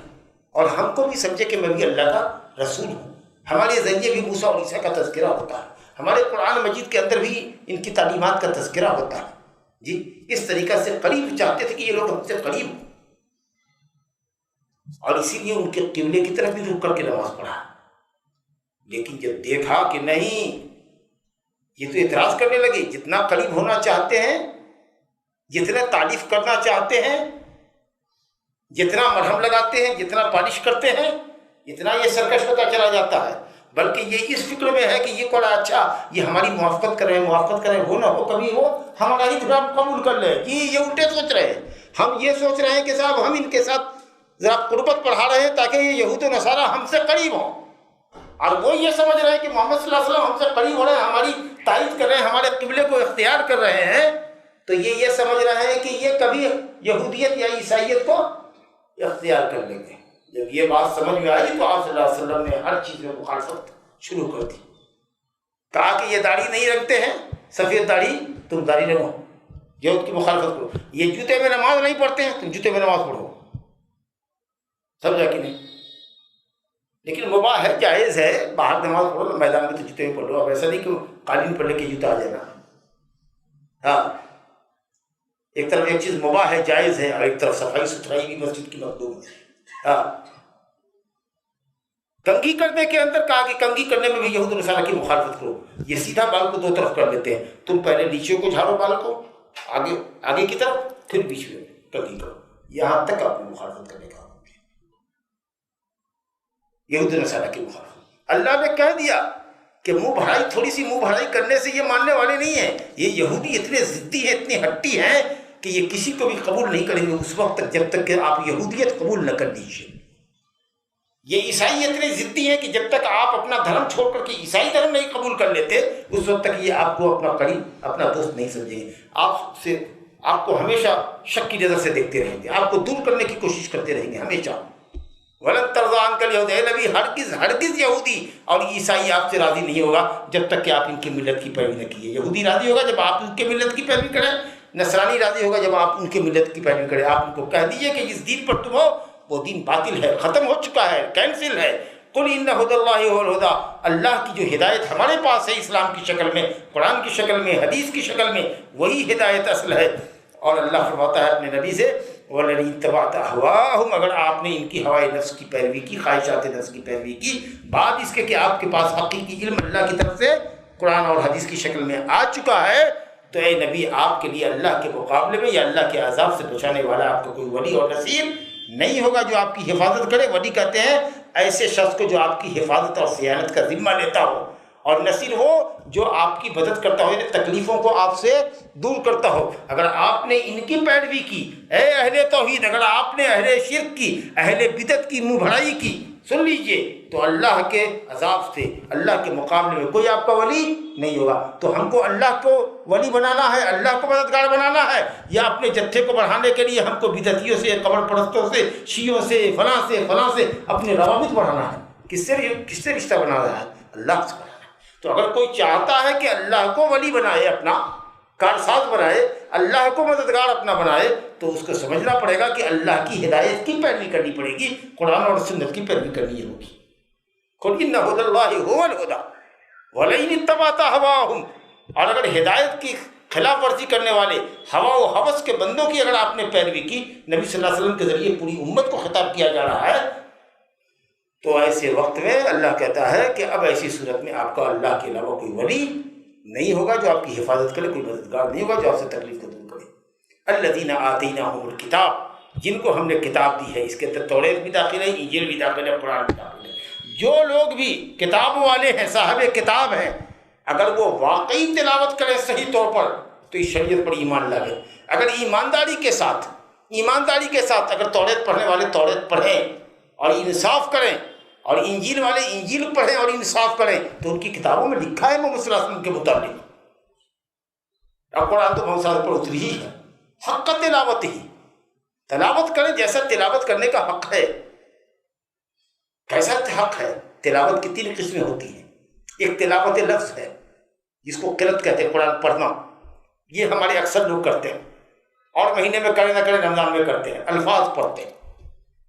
اور ہم کو بھی سمجھے کہ میں بھی اللہ کا رسول ہوں۔ ہمارے ذریعے بھی موسیٰ اور عیسیٰ کا تذکرہ ہوتا ہے، ہمارے قرآن مجید کے اندر بھی ان کی تعلیمات کا تذکرہ ہوتا ہے۔ جی، اس طریقہ سے قریب چاہتے تھے کہ یہ لوگ ہم سے قریب ہوں، اور اسی لیے ان کے قبلے کی طرف بھی رک کر کے نماز پڑھا۔ لیکن جب دیکھا کہ نہیں، یہ تو اعتراض کرنے لگے، جتنا قریب ہونا چاہتے ہیں، جتنا تعریف کرنا چاہتے ہیں، جتنا مرہم لگاتے ہیں، جتنا پالش کرتے ہیں، اتنا یہ سرکش ہوتا چلا جاتا ہے۔ بلکہ یہ اس فکر میں ہے کہ یہ کوڑا اچھا، یہ ہماری موافقت کریں، وہ نہ ہو کبھی وہ ہمارا ہی خدا قبول کر لے۔ جی، یہ الٹے سوچ رہے ہیں۔ ہم یہ سوچ رہے ہیں کہ صاحب ہم ان کے ساتھ ذرا قربت بڑھا رہے ہیں تاکہ یہ یہود و نصارہ ہم سے قریب ہوں، اور وہ یہ سمجھ رہے ہیں کہ محمد صلی اللہ علیہ وسلم ہم سے قریب ہو رہے ہیں، ہماری تائید کر رہے ہیں، ہمارے قبلے کو اختیار کر رہے ہیں، تو یہ سمجھ رہے ہیں کہ یہ کبھی یہودیت یا عیسائیت کو اختیار کر لیں گے۔ جب یہ بات سمجھ میں آئی تو آپ صلی اللہ علیہ وسلم نے ہر چیز میں مخالفت شروع کر دی۔ کہا کہ یہ داڑھی نہیں رکھتے ہیں، سفید داڑھی، تم داڑھی رکھو، یہود کی مخالفت کرو. یہ جوتے میں نماز نہیں پڑھتے ہیں، تم جوتے میں نماز پڑھو. سمجھا کہ نہیں؟ لیکن مباح ہے، جائز ہے، باہر نماز پڑھو، میدان میں تو جوتے میں پڑھ لو. اب ایسا نہیں کہ قالین پڑھ لے کے جوتا آ جانا. ہاں، ایک طرف ایک چیز مباح ہے، جائز ہے، اور ایک طرف صفائی ستھرائی بھی مسجد کی مطلوب ہے. ہاں، کنگھی کرنے کے اندر کہا کہ کنگھی کرنے میں بھی یہود و نصارہ کی مخالفت کرو. یہ سیدھا بال کو دو طرف کر لیتے ہیں، تم پہلے نیچے کو جھاڑو بال کو آگے کی طرف، پھر بیچ میں کنگھی کرو. یہاں تک آپ نے مخالفت کرنے کا حکم دیا، یہود و نصارہ کی مخالفت. اللہ نے کہہ دیا کہ منہ بھرائی، تھوڑی سی منہ بھرائی کرنے سے یہ ماننے والے نہیں ہیں. یہ یہودی اتنے ضدی ہیں، اتنی ہٹی ہیں کہ یہ کسی کو بھی قبول نہیں کریں گے اس وقت تک جب تک کہ آپ یہودیت قبول نہ کر لیجیے. یہ عیسائی اتنے ضدی ہیں کہ جب تک آپ اپنا دھرم چھوڑ کر کے عیسائی دھرم نہیں قبول کر لیتے اس وقت تک یہ آپ کو اپنا قریب، اپنا دوست نہیں سمجھیں گے. آپ کو ہمیشہ شک کی نظر سے دیکھتے رہیں گے، آپ کو دور کرنے کی کوشش کرتے رہیں گے ہمیشہ. ولن ترضى عنك اليهود، اے نبی ہرگز یہودی اور عیسائی آپ سے راضی نہیں ہوگا جب تک کہ آپ ان کی ملت کی پیروی نہ کیے. یہودی راضی ہوگا جب آپ ان کے ملت کی پیروی کریں، نصرانی راضی ہوگا جب آپ ان کے ملت کی پیروی کریں. آپ ان کو کہہ دیجیے کہ جس دین پر تم ہو وہ دین باطل ہے، ختم ہو چکا ہے، کینسل ہے. قل ان هدى الله هو الهدى، اللہ کی جو ہدایت ہمارے پاس ہے اسلام کی شکل میں، قرآن کی شکل میں، حدیث کی شکل میں، وہی ہدایت اصل ہے. اور اللہ فرماتا ہے اپنے نبی سے وَلَئِن اتَّبَعْتَ أَهْوَاءَهُمْ، اگر آپ نے ان کی ہوائے نفس کی پیروی کی، خواہشات نفس کی پیروی کی، بعد اس کے کہ آپ کے پاس حقیقی علم اللہ کی طرف سے قرآن اور حدیث کی شکل میں آ چکا ہے، تو اے نبی آپ کے لیے اللہ کے مقابلے میں یا اللہ کے عذاب سے بچانے والا آپ کا کوئی ولی اور نصیر نہیں ہوگا جو آپ کی حفاظت کرے. ولی کہتے ہیں ایسے شخص کو جو آپ کی حفاظت اور صیانت کا ذمہ لیتا ہو، اور نصیر وہ جو آپ کی مدد کرتا ہو، یعنی تکلیفوں کو آپ سے دور کرتا ہو. اگر آپ نے ان کی پیروی کی، اے اہل توحید، اگر آپ نے اہل شرک کی، اہل بدعت کی منہ بھرائی کی، سن لیجئے، تو اللہ کے عذاب سے، اللہ کے مقابلے میں کوئی آپ کا ولی نہیں ہوگا. تو ہم کو اللہ کو ولی بنانا ہے، اللہ کو مددگار بنانا ہے، یا اپنے جتھے کو بڑھانے کے لیے ہم کو بدعتیوں سے، قبر پرستوں سے، شیعوں سے، فلاں سے اپنے روابط بڑھانا ہے. کس سے رشتہ بنا رہا ہے؟ اللہ سے بنانا ہے. تو اگر کوئی چاہتا ہے کہ اللہ کو ولی بنائے، اپنا کارساز بنائے، اللہ کو مددگار اپنا بنائے، تو اس کو سمجھنا پڑے گا کہ اللہ کی ہدایت کی پیروی کرنی پڑے گی، قرآن اور سنت کی پیروی کرنی ہوگی. قل ان ھدی اللہ ھو الھدی ولئن اتبعت ھواھم، اور اگر ہدایت کی خلاف ورزی کرنے والے ہوا و ہوس کے بندوں کی اگر آپ نے پیروی کی، نبی صلی اللہ علیہ وسلم کے ذریعے پوری امت کو خطاب کیا جا رہا ہے، تو ایسے وقت میں اللہ کہتا ہے کہ اب ایسی صورت میں آپ کا اللہ کے علاوہ کوئی ولی نہیں ہوگا جو آپ کی حفاظت کرے، کوئی مددگار نہیں ہوگا جو آپ سے تکلیف کو دور کرے. الذین آتیناھم الکتاب، جن کو ہم نے کتاب دی ہے، اس کے اندر توریت بھی داخل ہے، انجیل بھی داخل ہے، قرآن بھی داخل ہے. جو لوگ بھی کتاب والے ہیں، صاحب کتاب ہیں، اگر وہ واقعی تلاوت کریں صحیح طور پر تو اس شریعت پر ایمان لائے. اگر ایمانداری کے ساتھ اگر توریت پڑھنے والے توریت پڑھیں اور انصاف کریں، اور انجیل والے انجیل پڑھیں اور انصاف کریں، تو ان کی کتابوں میں لکھا ہے محمد صلی اللہ علیہ وسلم کے متعلق. اب قرآن تو محمد صلی اللہ علیہ وسلم پر اتری ہی ہے، حق کا تلاوت ہی، تلاوت کریں جیسا تلاوت کرنے کا حق ہے. کیسا حق ہے؟ تلاوت کی 3 قسمیں ہوتی ہیں. ایک تلاوت لفظ ہے جس کو قرأت کہتے ہیں، قرآن پڑھنا. یہ ہمارے اکثر لوگ کرتے ہیں، اور مہینے میں کریں نہ کریں رمضان میں کرتے ہیں، الفاظ پڑھتے ہیں.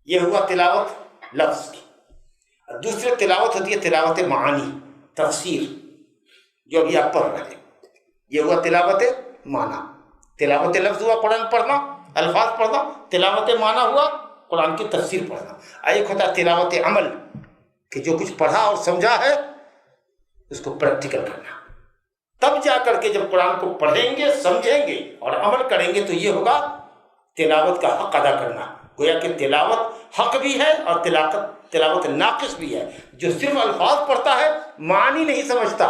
یہ ہوا تلاوت لفظ کی. دوسری تلاوت ہوتی ہے تلاوت معانی، تفسیر، جو ابھی آپ پڑھ رہے ہیں، یہ ہوا تلاوت معنی. تلاوت لفظ ہوا قرآن پڑھنا، الفاظ پڑھنا. تلاوت معنی ہوا قرآن کی تفسیر پڑھنا. ایک ہوتا ہے تلاوت عمل، کہ جو کچھ پڑھا اور سمجھا ہے اس کو پریکٹیکل کرنا. تب جا کر کے جب قرآن کو پڑھیں گے، سمجھیں گے اور عمل کریں گے تو یہ ہوگا تلاوت کا حق ادا کرنا. گویا کہ تلاوت حق بھی ہے اور تلاوت ناقص بھی ہے. جو صرف الفاظ پڑھتا ہے، معنی نہیں سمجھتا،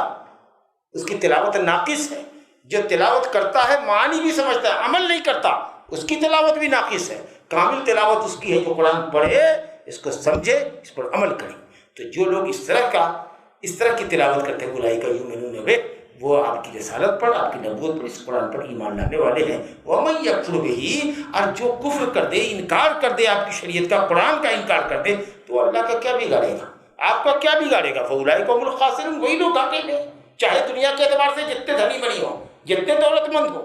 اس کی تلاوت ناقص ہے. جو تلاوت کرتا ہے، معنی بھی سمجھتا ہے، عمل نہیں کرتا، اس کی تلاوت بھی ناقص ہے. کامل تلاوت اس کی ہے جو قرآن پڑھے، اس کو سمجھے، اس پر عمل کرے. تو جو لوگ اس طرح کی تلاوت کرتے ہیں، اولئک یؤمنون بہ، وہ آپ کی رسالت پر، آپ کی نبوت پر، اس قرآن پر ایمان لانے والے ہیں. وَمَن یکفر بہ، اور جو کفر کر دے، انکار کر دے آپ کی شریعت کا، قرآن کا انکار کر دے، تو اللہ کا کیا بگاڑے گا؟ آپ کا کیا بگاڑے گا؟ فَأُولَئِکَ هُمُ الْخَاسِرُونَ، وہی لوگ گھاٹے میں، چاہے دنیا کے اعتبار سے جتنے دھنی بنی ہو، جتنے دولت مند ہو،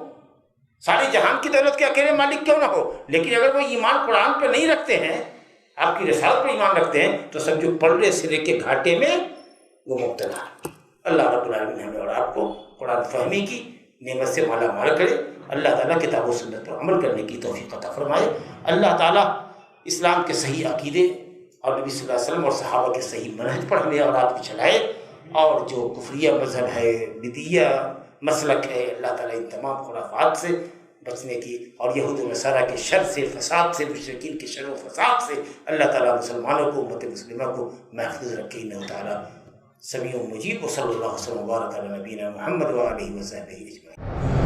ساری جہان کی دولت کے اکیلے مالک کیوں نہ ہو، لیکن اگر وہ ایمان قرآن پہ نہیں رکھتے ہیں، آپ کی رسالت پہ ایمان رکھتے ہیں، تو سمجھو پلڑے سے لے کے گھاٹے میں وہ مبتلا ہے۔ اللہ رب العالمین ہمیں اور آپ کو قرآن فہمی کی نعمت سے مالا مال کرے، اللہ تعالیٰ کتاب و سنت پر عمل کرنے کی توفیق عطا فرمائے، اللہ تعالیٰ اسلام کے صحیح عقیدے اور نبی صلی اللہ علیہ وسلم اور صحابہ کے صحیح منہج پر ہمیں اور آپ کو چلائے، اور جو کفریہ مذہب ہے، بدعیہ مسلک ہے، اللہ تعالیٰ ان تمام خرافات سے بچنے کی، اور یہود و نصارہ کے شر سے، فساد سے، مشرکین کے شر و فساد سے اللہ تعالیٰ مسلمانوں کو، امت مسلمہ کو محفوظ رکھے، انہ تعالیٰ سمیع مجیب، وصلی اللہ وسلم وبارک علی نبینا محمد وآلہ وصحبہ اجمعین۔